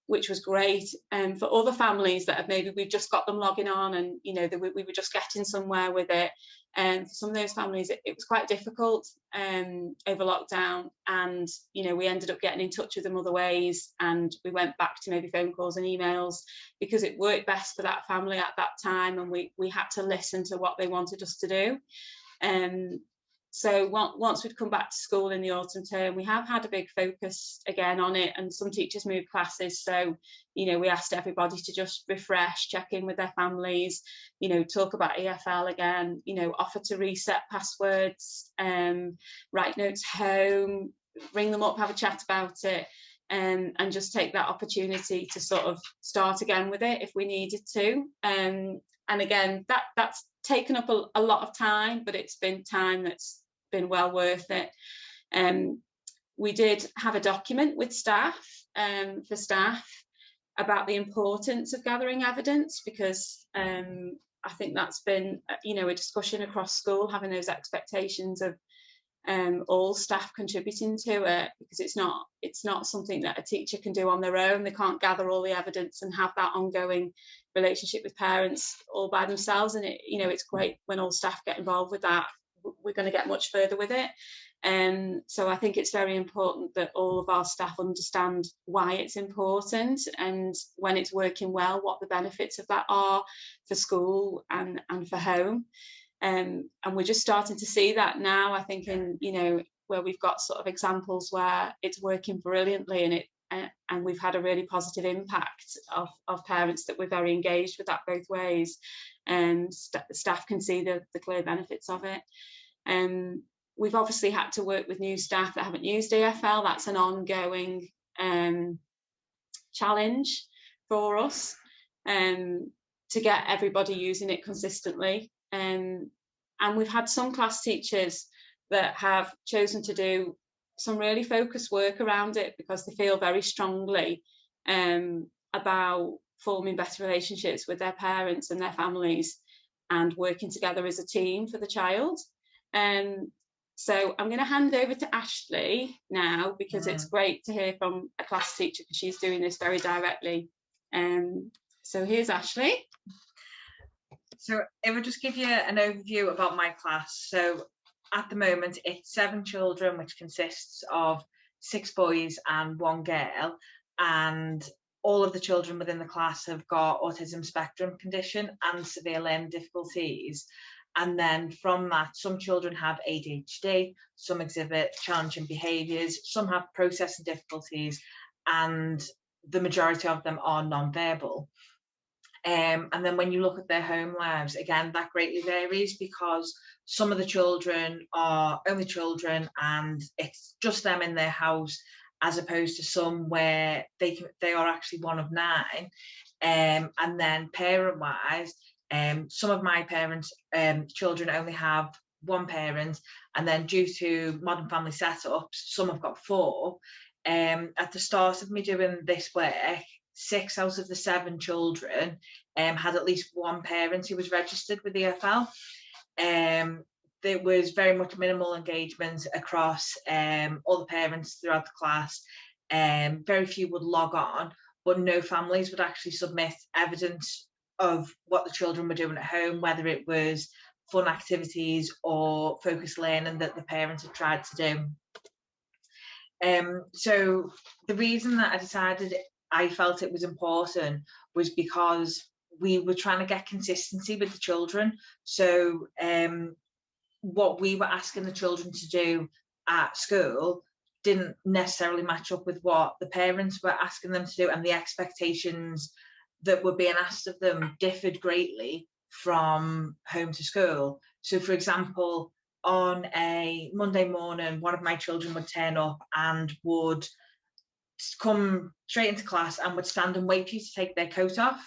which was great. And for other families that have maybe we've just got them logging on, and you know, we were just getting somewhere with it, and for some of those families it was quite difficult over lockdown, and you know, we ended up getting in touch with them other ways, and we went back to maybe phone calls and emails because it worked best for that family at that time, and we had to listen to what they wanted us to do. So once we'd come back to school in the autumn term, we have had a big focus again on it, and some teachers moved classes. So, you know, we asked everybody to just refresh, check in with their families, you know, talk about EfL again, you know, offer to reset passwords, write notes home, ring them up, have a chat about it, and just take that opportunity to sort of start again with it if we needed to. And again, that's taken up a lot of time, but it's been time that's been well worth it. We did have a document with staff, for staff, about the importance of gathering evidence, because I think that's been, you know, a discussion across school, having those expectations of all staff contributing to it, because it's not something that a teacher can do on their own. They can't gather all the evidence and have that ongoing relationship with parents all by themselves, and it, you know, it's great when all staff get involved with that. We're going to get much further with it, and so I think it's very important that all of our staff understand why it's important, and when it's working well, what the benefits of that are for school and for home. And we're just starting to see that now, I think, in, you know, where we've got sort of examples where it's working brilliantly, and we've had a really positive impact of parents that we're very engaged with that both ways, and staff can see the clear benefits of it. We've obviously had to work with new staff that haven't used EfL. That's an ongoing challenge for us, to get everybody using it consistently. And we've had some class teachers that have chosen to do some really focused work around it because they feel very strongly about forming better relationships with their parents and their families and working together as a team for the child. So I'm going to hand over to Ashley now, because it's great to hear from a class teacher, because she's doing this very directly. So here's Ashley. So it will just give you an overview about my class. So at the moment, it's 7 children, which consists of 6 boys and 1 girl. And all of the children within the class have got autism spectrum condition and severe learning difficulties. And then from that, some children have ADHD, some exhibit challenging behaviours, some have processing difficulties, and the majority of them are non-verbal. And then when you look at their home lives, again, that greatly varies, because some of the children are only children and it's just them in their house, as opposed to some where they are actually one of 9. And then parent-wise, some of my parents' children only have 1 parent, and then due to modern family setups, some have got 4. At the start of me doing this work, 6 out of the 7 children had at least 1 parent who was registered with EfL. There was very much minimal engagement across all the parents throughout the class. Very few would log on, but no families would actually submit evidence of what the children were doing at home, whether it was fun activities or focused learning that the parents had tried to do. So the reason that I decided I felt it was important was because we were trying to get consistency with the children. So what we were asking the children to do at school didn't necessarily match up with what the parents were asking them to do, and the expectations that were being asked of them differed greatly from home to school. So for example, on a Monday morning, one of my children would turn up and would come straight into class and would stand and wait for you to take their coat off.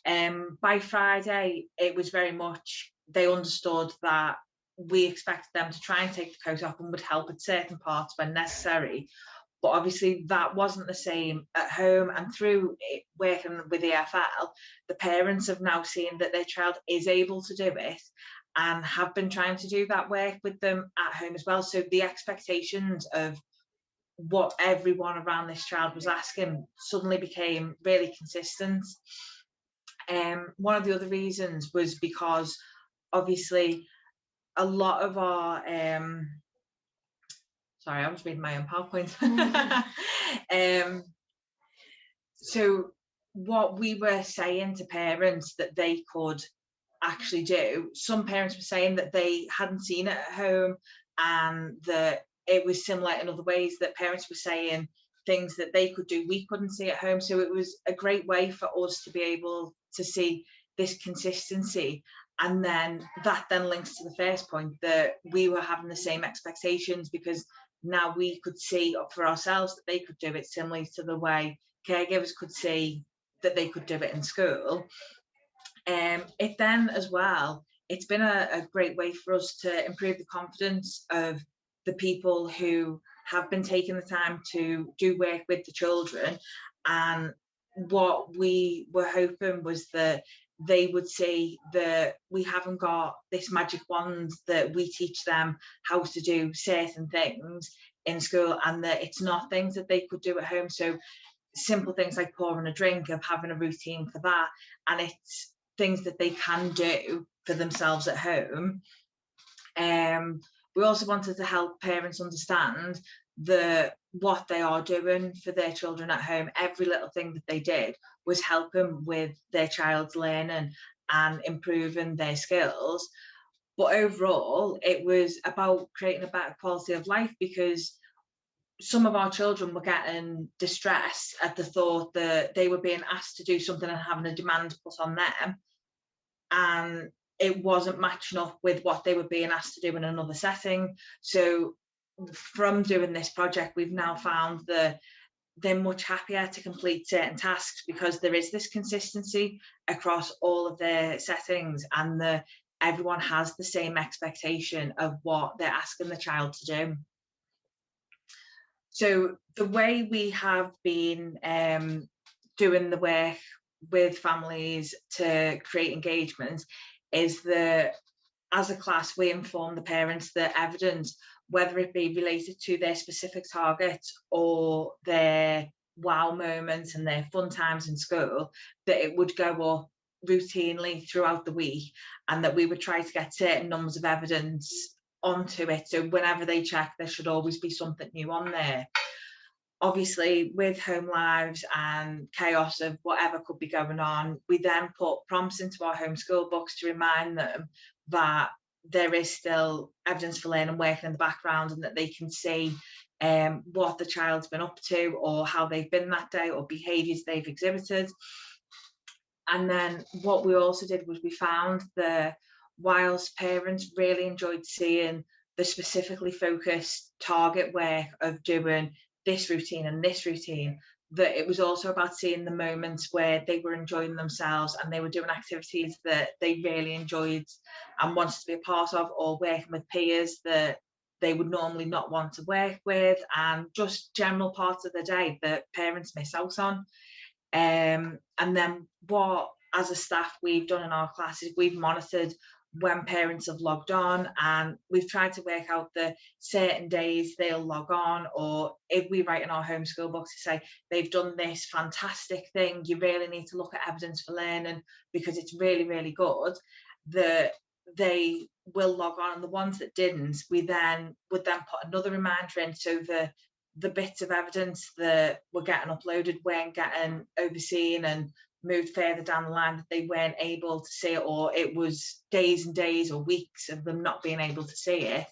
By Friday, it was very much, they understood that we expected them to try and take the coat off and would help at certain parts when necessary. But obviously that wasn't the same at home, and through working with the EfL, the parents have now seen that their child is able to do it and have been trying to do that work with them at home as well. So the expectations of what everyone around this child was asking suddenly became really consistent. One of the other reasons was because obviously a lot of our sorry, I was reading my own PowerPoint. So what we were saying to parents that they could actually do, some parents were saying that they hadn't seen it at home and that it was similar in other ways, that parents were saying things that they could do we couldn't see at home. So it was a great way for us to be able to see this consistency. And then that then links to the first point, that we were having the same expectations, because now we could see for ourselves that they could do it similarly to the way caregivers could see that they could do it in school. It then as well, it's been a great way for us to improve the confidence of the people who have been taking the time to do work with the children. And what we were hoping was that they would see that we haven't got this magic wand that we teach them how to do certain things in school, and that it's not things that they could do at home. So simple things like pouring a drink, of having a routine for that, and it's things that they can do for themselves at home. We also wanted to help parents understand that what they are doing for their children at home, every little thing that they did was helping with their child's learning and improving their skills. But overall, it was about creating a better quality of life, because some of our children were getting distressed at the thought that they were being asked to do something and having a demand put on them, and it wasn't matching up with what they were being asked to do in another setting. So from doing this project, we've now found that they're much happier to complete certain tasks, because there is this consistency across all of their settings, and everyone has the same expectation of what they're asking the child to do. So the way we have been doing the work with families to create engagement is that as a class we inform the parents that evidence, whether it be related to their specific targets or their wow moments and their fun times in school, that it would go up routinely throughout the week, and that we would try to get certain numbers of evidence onto it. So whenever they check, there should always be something new on there. Obviously, with home lives and chaos of whatever could be going on, we then put prompts into our homeschool books to remind them that there is still evidence for learning working in the background, and that they can see what the child's been up to, or how they've been that day, or behaviours they've exhibited. And then what we also did was we found that whilst parents really enjoyed seeing the specifically focused target work of doing this routine and this routine, that it was also about seeing the moments where they were enjoying themselves and they were doing activities that they really enjoyed and wanted to be a part of, or working with peers that they would normally not want to work with, and just general parts of the day that parents miss out on. And then what, as a staff, we've done in our classes, we've monitored when parents have logged on, and we've tried to work out the certain days they'll log on, or if we write in our homeschool books to say they've done this fantastic thing, you really need to look at evidence for learning because it's really, really good, that they will log on. And the ones that didn't, we then would then put another reminder in, so the bits of evidence that were getting uploaded weren't getting overseen and moved further down the line, that they weren't able to see it, or it was days and days or weeks of them not being able to see it.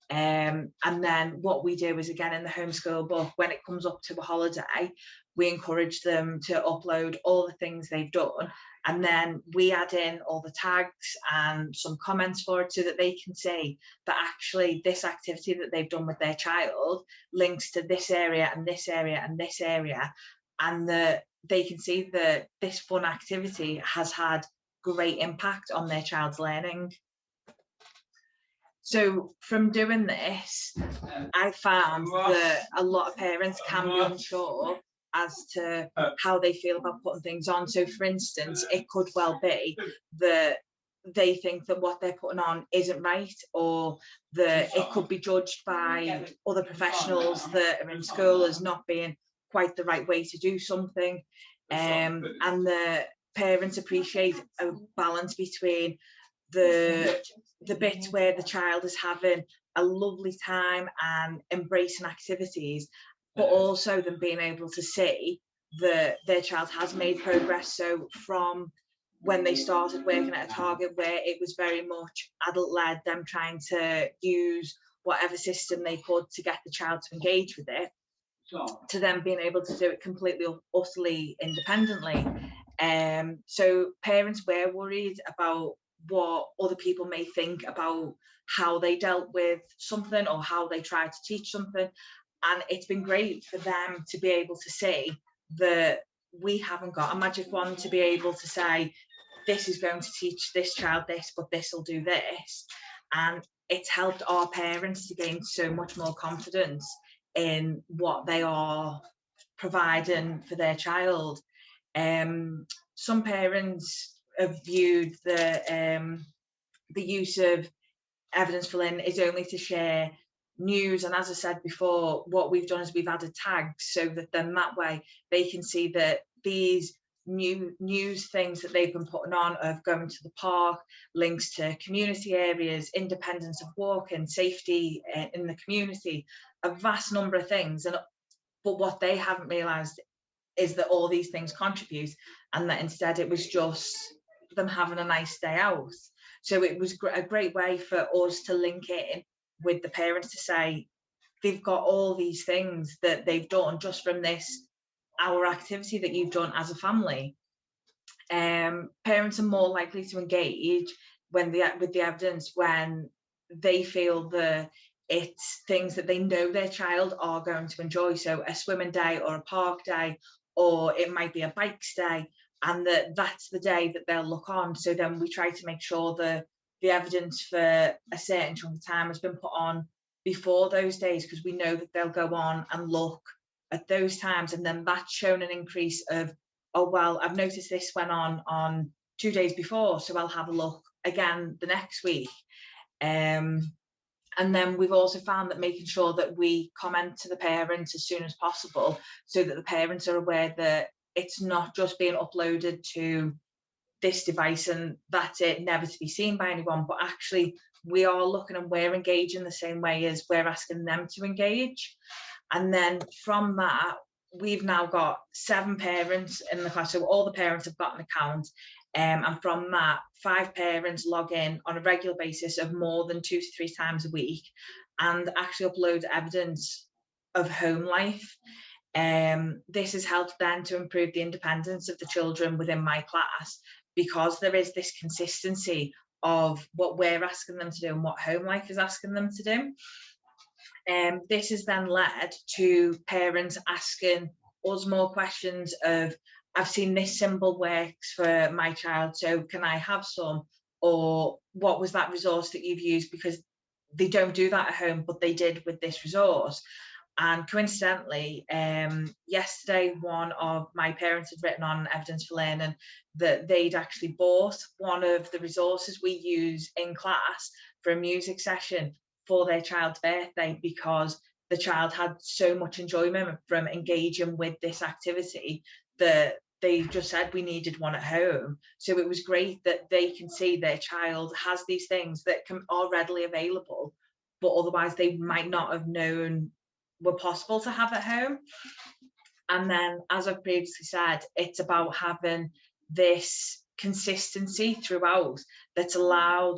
And then what we do is, again, in the homeschool book, when it comes up to a holiday, we encourage them to upload all the things they've done, and then we add in all the tags and some comments for it, so that they can see that actually this activity that they've done with their child links to this area and this area and this area, and that they can see that this fun activity has had great impact on their child's learning. So from doing this, I found that a lot of parents can be unsure as to how they feel about putting things on. So for instance, it could well be that they think that what they're putting on isn't right, or that it could be judged by other professionals that are in school as not being quite the right way to do something. And the parents appreciate a balance between the bit where the child is having a lovely time and embracing activities, but also them being able to see that their child has made progress. So from when they started working at a target where it was very much adult-led, them trying to use whatever system they could to get the child to engage with it, to them being able to do it completely, utterly independently. So parents were worried about what other people may think about how they dealt with something or how they tried to teach something. And it's been great for them to be able to see that we haven't got a magic wand to be able to say, this is going to teach this child this, but this will do this. And it's helped our parents to gain so much more confidence in what they are providing for their child. Some parents have viewed the use of evidence for learning is only to share news, and as I said before, what we've done is we've added tags so that then that way they can see that these new news things that they've been putting on of going to the park, links to community areas, independence of walking, safety in the community, a vast number of things. But what they haven't realised is that all these things contribute, and that instead it was just them having a nice day out. So it was a great way for us to link in with the parents to say they've got all these things that they've done just from this our activity that you've done as a family. Parents are more likely to engage with the evidence when they feel that it's things that they know their child are going to enjoy. So a swimming day or a park day, or it might be a bikes day, and that's the day that they'll look on. So then we try to make sure that the evidence for a certain chunk of time has been put on before those days, because we know that they'll go on and look at those times, and then that's shown an increase of, oh well, I've noticed this went on 2 days before, so I'll have a look again the next week. And then we've also found that making sure that we comment to the parents as soon as possible, so that the parents are aware that it's not just being uploaded to this device and that's it, never to be seen by anyone, but actually we are looking and we're engaging the same way as we're asking them to engage. And then from that, we've now got 7 parents in the class, so all the parents have got an account, and from that 5 parents log in on a regular basis of more than 2 to 3 times a week and actually upload evidence of home life. This has helped then to improve the independence of the children within my class, because there is this consistency of what we're asking them to do and what home life is asking them to do. This has then led to parents asking us more questions of, I've seen this symbol works for my child, so can I have some? Or what was that resource that you've used? Because they don't do that at home, but they did with this resource. And coincidentally, yesterday, one of my parents had written on Evidence for Learning that they'd actually bought one of the resources we use in class for a music session for their child's birthday, because the child had so much enjoyment from engaging with this activity that they just said we needed one at home. So it was great that they can see their child has these things that are readily available, but otherwise they might not have known were possible to have at home. And then, as I've previously said, it's about having this consistency throughout that's allowed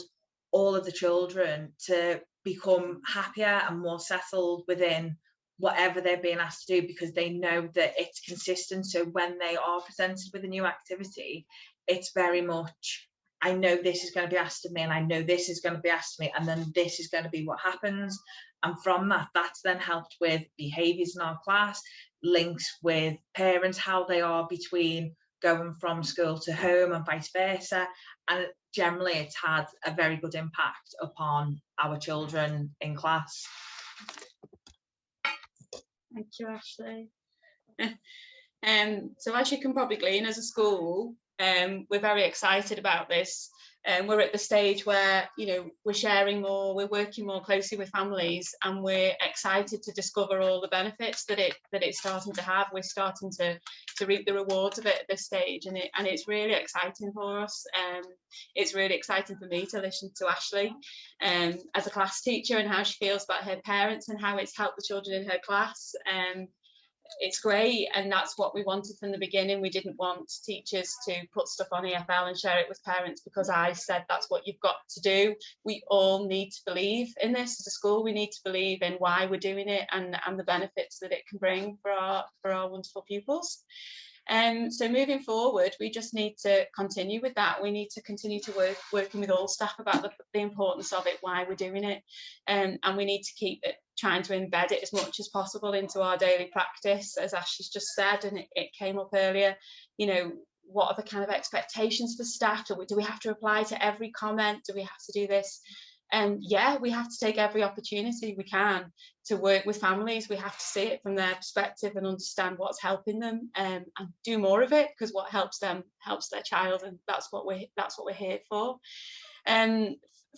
all of the children to become happier and more settled within whatever they're being asked to do, because they know that it's consistent. So when they are presented with a new activity, it's very much, I know this is going to be asked of me, and I know this is going to be asked of me, and then this is going to be what happens. And from that, that's then helped with behaviours in our class, links with parents, how they are between going from school to home and vice versa. And generally it's had a very good impact upon our children in class. Thank you, Ashley. So as you can probably glean, as a school, we're very excited about this. We're at the stage where, you know, we're sharing more, we're working more closely with families, and we're excited to discover all the benefits that it's starting to have. We're starting to reap the rewards of it at this stage, and it's really exciting for us. It's really exciting for me to listen to Ashley as a class teacher, and how she feels about her parents and how it's helped the children in her class. It's great, and that's what we wanted from the beginning. We didn't want teachers to put stuff on EfL and share it with parents because I said that's what you've got to do. We all need to believe in this as a school. We need to believe in why we're doing it and the benefits that it can bring for our wonderful pupils. So moving forward, we just need to continue with that. We need to continue to working with all staff about the importance of it, why we're doing it, and we need to keep it, trying to embed it as much as possible into our daily practice, as Ashley's just said, and it came up earlier. You know, what are the kind of expectations for staff? Do we have to reply to every comment? Do we have to do this? Yeah, we have to take every opportunity we can to work with families. We have to see it from their perspective and understand what's helping them, and do more of it, because what helps them helps their child, and that's what we're here for.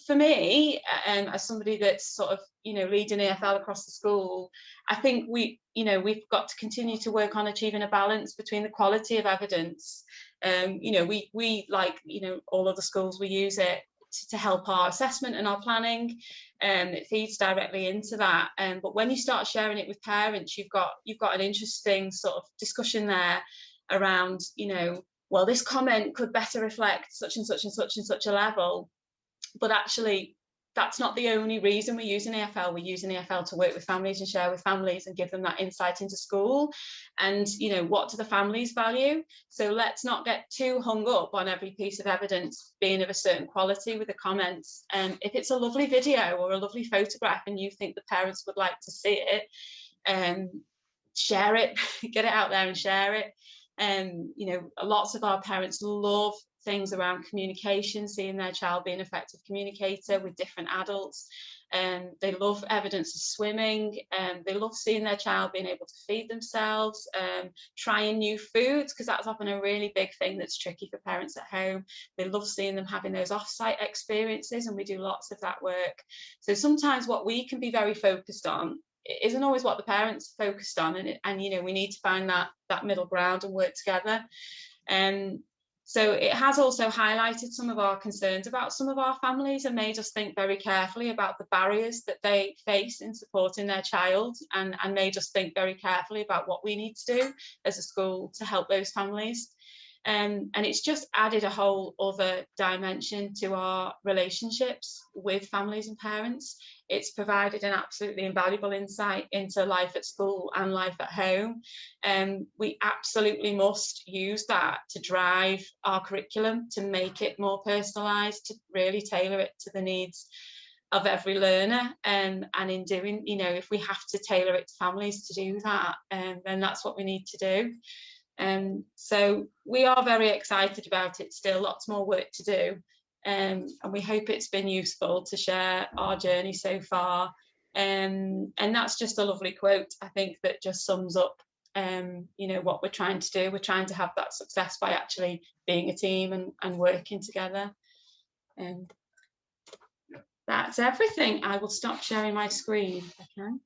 For me, as somebody that's sort of, you know, leading EfL across the school, I think we've got to continue to work on achieving a balance between the quality of evidence. You know, we like, you know, all other schools, we use it to help our assessment and our planning, it feeds directly into that. But when you start sharing it with parents, you've got an interesting sort of discussion there around, you know, well, this comment could better reflect such and such and such and such a level. But actually, that's not the only reason we're using EfL. We're using EfL to work with families and share with families and give them that insight into school. And, you know, what do the families value? So let's not get too hung up on every piece of evidence being of a certain quality with the comments. If it's a lovely video or a lovely photograph and you think the parents would like to see it, share it, get it out there and share it. You know, lots of our parents love things around communication, seeing their child be an effective communicator with different adults. They love evidence of swimming, they love seeing their child being able to feed themselves, trying new foods, because that's often a really big thing that's tricky for parents at home. They love seeing them having those off-site experiences, and we do lots of that work. So sometimes what we can be very focused on, it isn't always what the parents are focused on, and you know, we need to find that middle ground and work together. So it has also highlighted some of our concerns about some of our families and made us think very carefully about the barriers that they face in supporting their child, and made us think very carefully about what we need to do as a school to help those families. And it's just added a whole other dimension to our relationships with families and parents. It's provided an absolutely invaluable insight into life at school and life at home. And we absolutely must use that to drive our curriculum, to make it more personalised, to really tailor it to the needs of every learner. And in doing, you know, if we have to tailor it to families to do that, then that's what we need to do. So we are very excited about it still, lots more work to do, and we hope it's been useful to share our journey so far, and that's just a lovely quote, I think, that just sums up you know, what we're trying to do. We're trying to have that success by actually being a team and working together. That's everything. I will stop sharing my screen if I can.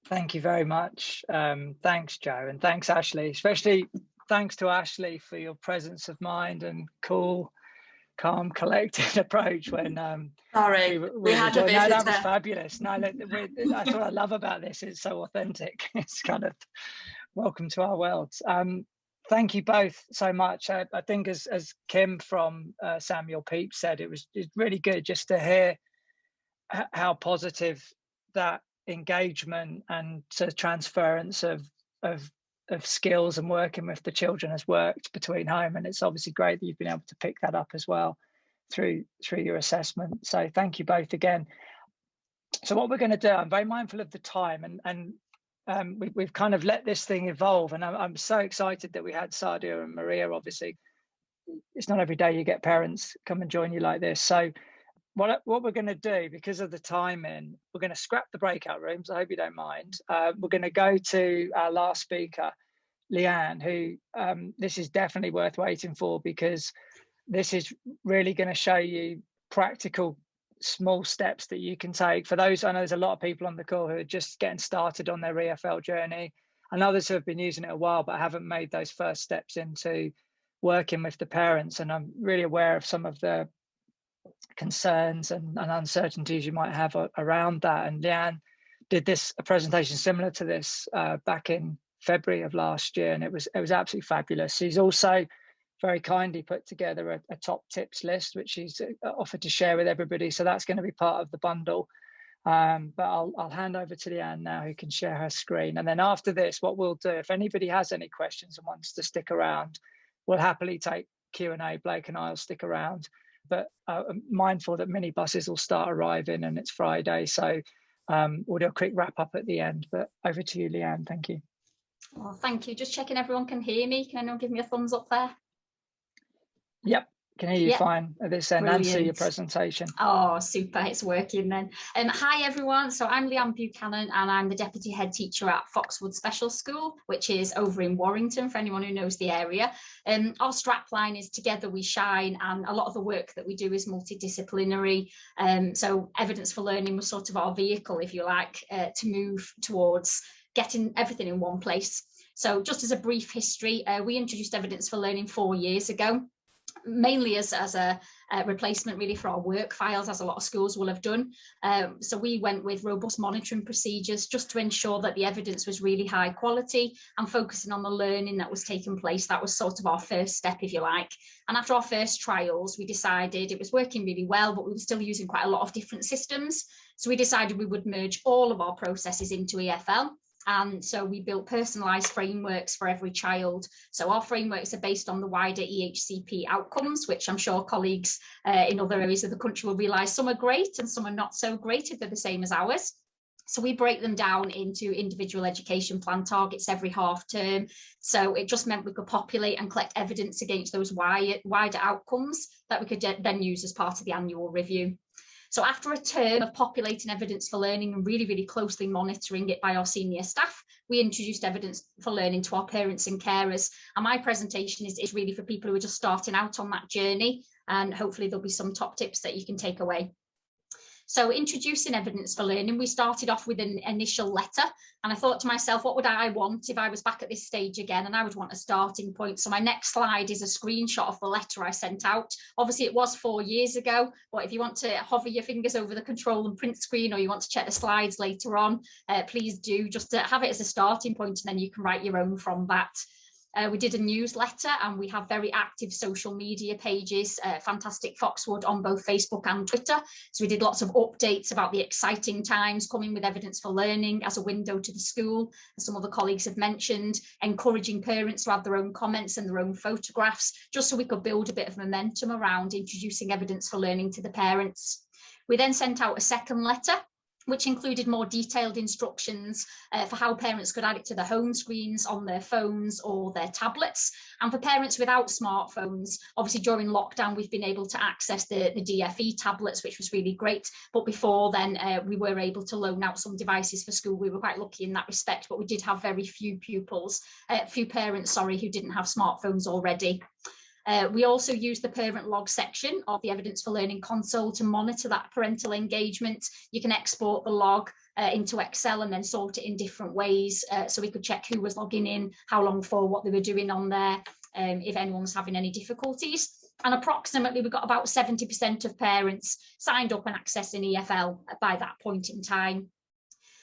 Thank you very much. Thanks, Jo, and thanks, Ashley. Especially thanks to Ashley for your presence of mind and cool, calm, collected approach when sorry, we had a visitor. No, that was fabulous. No, that's what I love about this. It's so authentic. It's kind of welcome to our world. Thank you both so much. I think as Kim from Samuel Pepys said, it's really good just to hear how positive that engagement and sort of transference of skills and working with the children has worked between home, and it's obviously great that you've been able to pick that up as well through your assessment. So thank you both again. So what we're going to do, I'm very mindful of the time, and we've kind of let this thing evolve, and I'm so excited that we had Sadia and Maria obviously it's not every day you get parents come and join you like this. So what we're going to do, because of the timing, we're going to scrap the breakout rooms. I hope you don't mind. We're going to go to our last speaker, Leanne, who this is definitely worth waiting for, because this is really going to show you practical small steps that you can take. For those, I know there's a lot of people on the call who are just getting started on their EfL journey, and others who have been using it a while but haven't made those first steps into working with the parents. And I'm really aware of some of the concerns and uncertainties you might have around that. And Leanne did a presentation similar to this back in February of last year, and it was absolutely fabulous. She's also very kindly put together a top tips list, which she's offered to share with everybody. So that's going to be part of the bundle. But I'll hand over to Leanne now, who can share her screen. And then after this, what we'll do, if anybody has any questions and wants to stick around, we'll happily take Q&A. Blake and I will stick around. But I'm mindful that minibuses will start arriving and it's Friday. So we'll do a quick wrap up at the end. But over to you, Leanne. Thank you. Well, thank you. Just checking everyone can hear me. Can anyone give me a thumbs up there? Yep, can hear you fine at this end. And see your presentation. Oh, super, it's working then. Hi everyone, so I'm Leanne Buchanan and I'm the Deputy Head Teacher at Foxwood Special School, which is over in Warrington, for anyone who knows the area. Our strapline is Together We Shine, and a lot of the work that we do is multidisciplinary. So Evidence for Learning was sort of our vehicle, if you like, to move towards getting everything in one place. So just as a brief history, we introduced Evidence for Learning 4 years ago, mainly as a replacement really for our work files, as a lot of schools will have done. So we went with robust monitoring procedures just to ensure that the evidence was really high quality and focusing on the learning that was taking place. That was sort of our first step, if you like. And after our first trials, we decided it was working really well, but we were still using quite a lot of different systems. So we decided we would merge all of our processes into EfL. And so we built personalised frameworks for every child. So our frameworks are based on the wider EHCP outcomes, which I'm sure colleagues in other areas of the country will realise some are great and some are not so great if they're the same as ours. So we break them down into individual education plan targets every half term. So it just meant we could populate and collect evidence against those wider outcomes that we could then use as part of the annual review. So after a term of populating Evidence for Learning and really, really closely monitoring it by our senior staff, we introduced Evidence for Learning to our parents and carers. And my presentation is really for people who are just starting out on that journey, and hopefully there'll be some top tips that you can take away. So introducing Evidence for Learning, we started off with an initial letter, and I thought to myself, what would I want if I was back at this stage again? And I would want a starting point. So my next slide is a screenshot of the letter I sent out. Obviously it was 4 years ago, but if you want to hover your fingers over the control and print screen, or you want to check the slides later on, please do, just to have it as a starting point, and then you can write your own from that. We did a newsletter, and we have very active social media pages, fantastic Foxwood on both Facebook and Twitter. So we did lots of updates about the exciting times coming with Evidence for Learning as a window to the school, as some other colleagues have mentioned, encouraging parents to add their own comments and their own photographs, just so we could build a bit of momentum around introducing Evidence for Learning to the parents. We then sent out a second letter, which included more detailed instructions for how parents could add it to the home screens on their phones or their tablets. And for parents without smartphones, obviously during lockdown, we've been able to access the DFE tablets, which was really great. But before then, we were able to loan out some devices for school. We were quite lucky in that respect, but we did have very few parents, who didn't have smartphones already. We also use the parent log section of the Evidence for Learning console to monitor that parental engagement. You can export the log into Excel and then sort it in different ways. So we could check who was logging in, how long for, what they were doing on there, if anyone was having any difficulties. And approximately we got about 70% of parents signed up and accessing EfL by that point in time.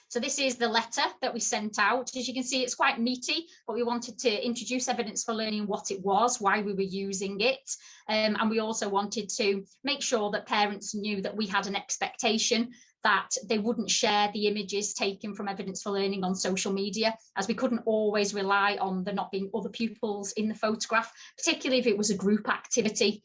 So this is the letter that we sent out. As you can see, it's quite meaty, but we wanted to introduce Evidence for Learning, what it was, why we were using it. And we also wanted to make sure that parents knew that we had an expectation that they wouldn't share the images taken from Evidence for Learning on social media, as we couldn't always rely on there not being other pupils in the photograph, particularly if it was a group activity.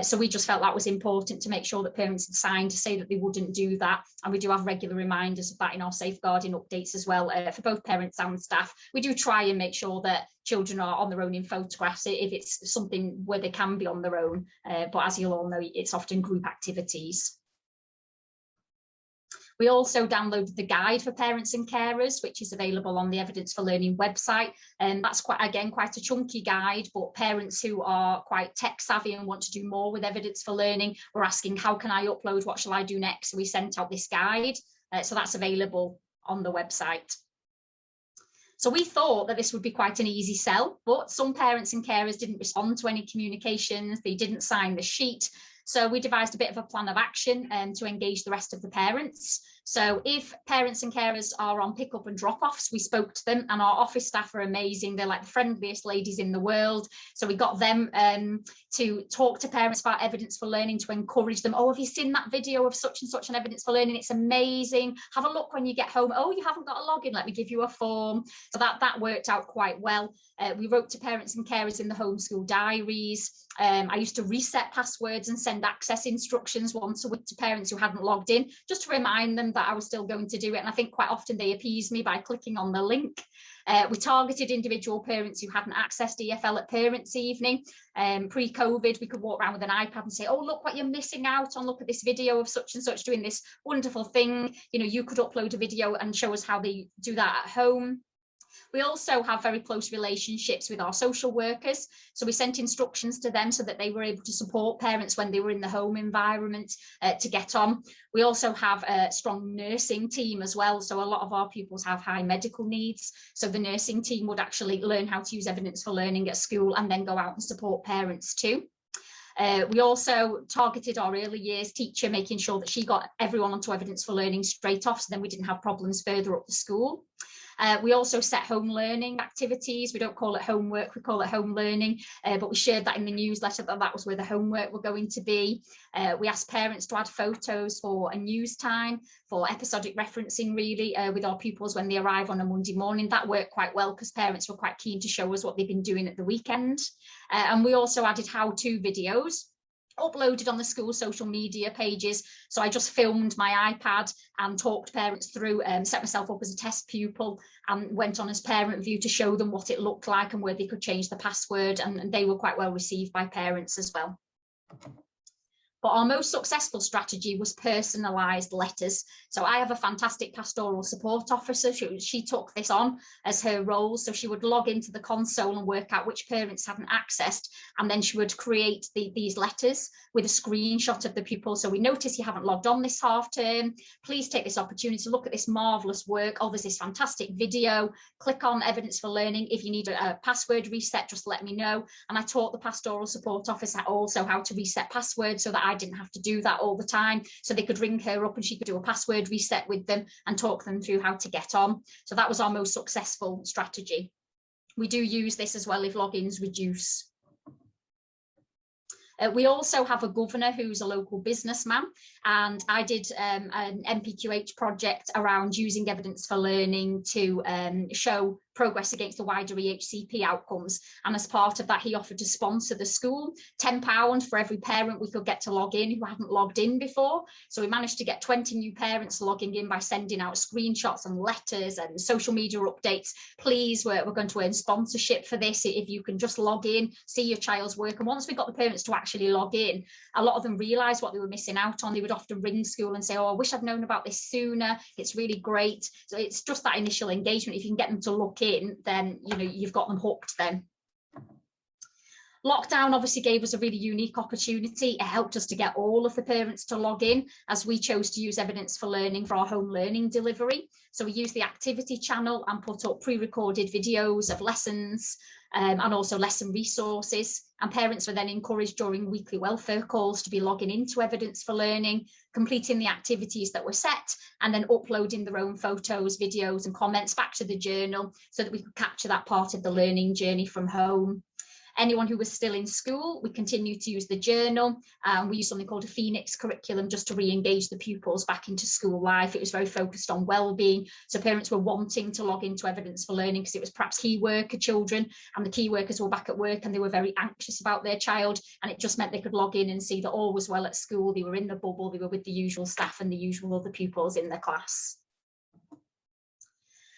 So we just felt that was important to make sure that parents had signed to say that they wouldn't do that. And we do have regular reminders of that in our safeguarding updates as well, for both parents and staff. We do try and make sure that children are on their own in photographs if it's something where they can be on their own. But as you'll all know, it's often group activities. We also downloaded the guide for parents and carers, which is available on the Evidence for Learning website. And that's quite a chunky guide, but parents who are quite tech savvy and want to do more with Evidence for Learning were asking, how can I upload? What shall I do next? So we sent out this guide. So that's available on the website. So we thought that this would be quite an easy sell, but some parents and carers didn't respond to any communications. They didn't sign the sheet. So we devised a bit of a plan of action to engage the rest of the parents. So if parents and carers are on pick up and drop offs, we spoke to them, and our office staff are amazing. They're like the friendliest ladies in the world. So we got them to talk to parents about Evidence for Learning, to encourage them. Oh, have you seen that video of such and such on Evidence for Learning? It's amazing. Have a look when you get home. Oh, you haven't got a login. Let me give you a form. So that worked out quite well. We wrote to parents and carers in the homeschool diaries. I used to reset passwords and send access instructions once a week to parents who hadn't logged in, just to remind them that I was still going to do it. And I think quite often they appeased me by clicking on the link. We targeted individual parents who hadn't accessed EfL at parents' evening. Pre-COVID, we could walk around with an iPad and say, oh, look what you're missing out on. Look at this video of such and such doing this wonderful thing. You know, you could upload a video and show us how they do that at home. We also have very close relationships with our social workers. So we sent instructions to them so that they were able to support parents when they were in the home environment to get on. We also have a strong nursing team as well. So a lot of our pupils have high medical needs. So the nursing team would actually learn how to use Evidence for Learning at school and then go out and support parents too. We also targeted our early years teacher, making sure that she got everyone onto Evidence for Learning straight off, so then we didn't have problems further up the school. We also set home learning activities. We don't call it homework, we call it home learning, but we shared that in the newsletter that was where the homework were going to be. We asked parents to add photos for a news time, for episodic referencing really, with our pupils when they arrive on a Monday morning. That worked quite well because parents were quite keen to show us what they've been doing at the weekend. And we also added how-to videos uploaded on the school social media pages. So I just filmed my iPad and talked parents through, set myself up as a test pupil and went on as parent view to show them what it looked like and where they could change the password, and they were quite well received by parents as well. But our most successful strategy was personalised letters. So I have a fantastic pastoral support officer. She took this on as her role. So she would log into the console and work out which parents hadn't accessed. And then she would create these letters with a screenshot of the pupil. So we notice you haven't logged on this half term. Please take this opportunity to look at this marvellous work. Oh, there's this fantastic video. Click on Evidence for Learning. If you need a password reset, just let me know. And I taught the pastoral support officer also how to reset passwords so that I didn't have to do that all the time. So they could ring her up and she could do a password reset with them and talk them through how to get on. So that was our most successful strategy. We do use this as well if logins reduce. We also have a governor who's a local businessman, and I did an MPQH project around using Evidence for Learning to show progress against the wider EHCP outcomes. And as part of that, he offered to sponsor the school, £10 for every parent we could get to log in who hadn't logged in before. So we managed to get 20 new parents logging in by sending out screenshots and letters and social media updates. Please, we're going to earn sponsorship for this. If you can just log in, see your child's work. And once we got the parents to actually log in, a lot of them realised what they were missing out on. They would often ring school and say, oh, I wish I'd known about this sooner. It's really great. So it's just that initial engagement. If you can get them to look in, then you've got them hooked then. Lockdown obviously gave us a really unique opportunity. It helped us to get all of the parents to log in, as we chose to use Evidence for Learning for our home learning delivery. So we used the activity channel and put up pre-recorded videos of lessons and also lesson resources. And parents were then encouraged during weekly welfare calls to be logging into Evidence for Learning, completing the activities that were set, and then uploading their own photos, videos and comments back to the journal so that we could capture that part of the learning journey from home. Anyone who was still in school, we continued to use the journal. We used something called a Phoenix curriculum just to re-engage the pupils back into school life. It was very focused on well-being. So parents were wanting to log into Evidence for Learning because it was perhaps key worker children, and the key workers were back at work and they were very anxious about their child. And it just meant they could log in and see that all was well at school. They were in the bubble, they were with the usual staff and the usual other pupils in the class.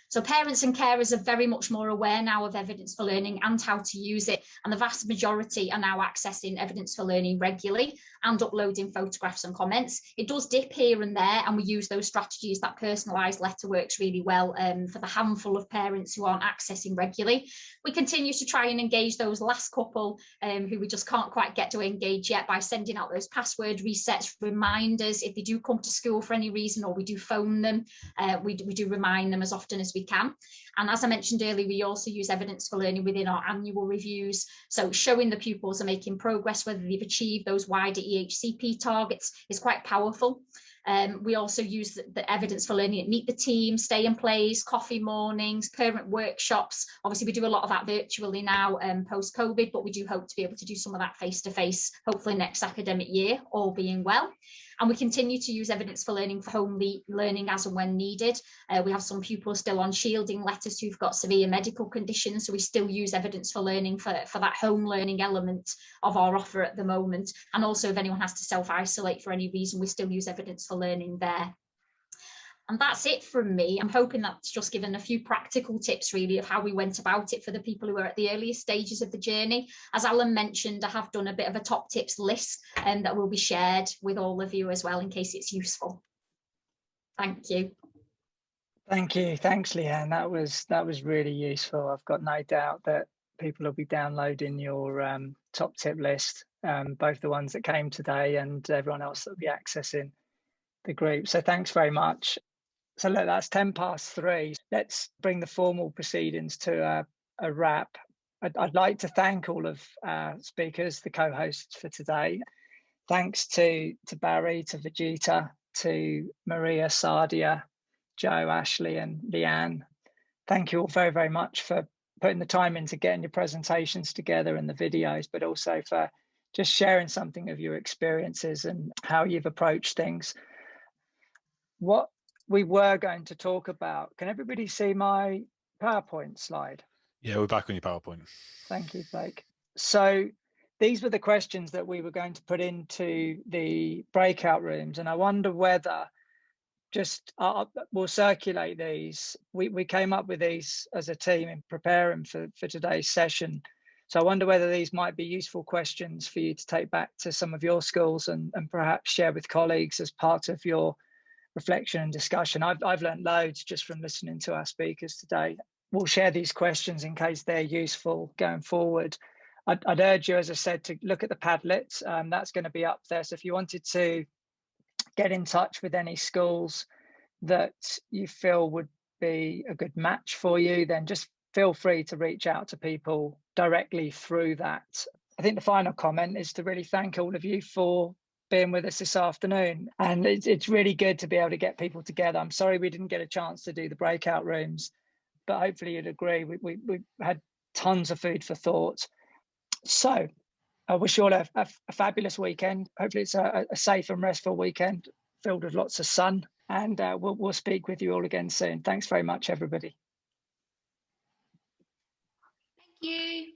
So parents and carers are very much more aware now of Evidence for Learning and how to use it. And the vast majority are now accessing Evidence for Learning regularly and uploading photographs and comments. It does dip here and there, and we use those strategies. That personalised letter works really well for the handful of parents who aren't accessing regularly. We continue to try and engage those last couple who we just can't quite get to engage yet by sending out those password resets, reminders. If they do come to school for any reason, or we do phone them, we do remind them as often as we can. And as I mentioned earlier, we also use Evidence for Learning within our annual reviews. So showing the pupils are making progress, whether they've achieved those wider EHCP targets is quite powerful. We also use the Evidence for Learning at Meet the Team, Stay and Plays, coffee mornings, parent workshops. Obviously, we do a lot of that virtually now post-COVID, but we do hope to be able to do some of that face-to-face, hopefully next academic year, all being well. And we continue to use Evidence for Learning for home learning as and when needed. We have some pupils still on shielding letters who've got severe medical conditions, so we still use Evidence for Learning for that home learning element of our offer at the moment. And also if anyone has to self-isolate for any reason, we still use Evidence for Learning there. And that's it from me. I'm hoping that's just given a few practical tips really of how we went about it for the people who are at the earliest stages of the journey. As Alan mentioned, I have done a bit of a top tips list that will be shared with all of you as well in case it's useful. Thank you. Thank you. Thanks, Leanne. That was really useful. I've got no doubt that people will be downloading your top tip list, both the ones that came today and everyone else that will be accessing the group. So thanks very much. So look, that's 3:10. Let's bring the formal proceedings to a wrap. I'd like to thank all of our speakers, the co-hosts for today. Thanks to Barry, to Vijita, to Maria, Sadia, Joe, Ashley and Leanne. Thank you all very, very much for putting the time into getting your presentations together and the videos, but also for just sharing something of your experiences and how you've approached things. What we were going to talk about, can everybody see my PowerPoint slide? Yeah, we're back on your PowerPoint. Thank you, Blake. So these were the questions that we were going to put into the breakout rooms, and I wonder whether we'll circulate these. We came up with these as a team in preparing for today's session. So I wonder whether these might be useful questions for you to take back to some of your schools and perhaps share with colleagues as part of your reflection and discussion. I've learned loads just from listening to our speakers today. We'll share these questions in case they're useful going forward. I'd urge you, as I said, to look at the Padlets. That's going to be up there. So if you wanted to get in touch with any schools that you feel would be a good match for you, then just feel free to reach out to people directly through that. I think the final comment is to really thank all of you for being with us this afternoon, and it's really good to be able to get people together. I'm sorry we didn't get a chance to do the breakout rooms, but hopefully you'd agree we had tons of food for thought. So I wish you all a fabulous weekend. Hopefully it's a safe and restful weekend filled with lots of sun, and we'll speak with you all again soon. Thanks very much, everybody. Thank you.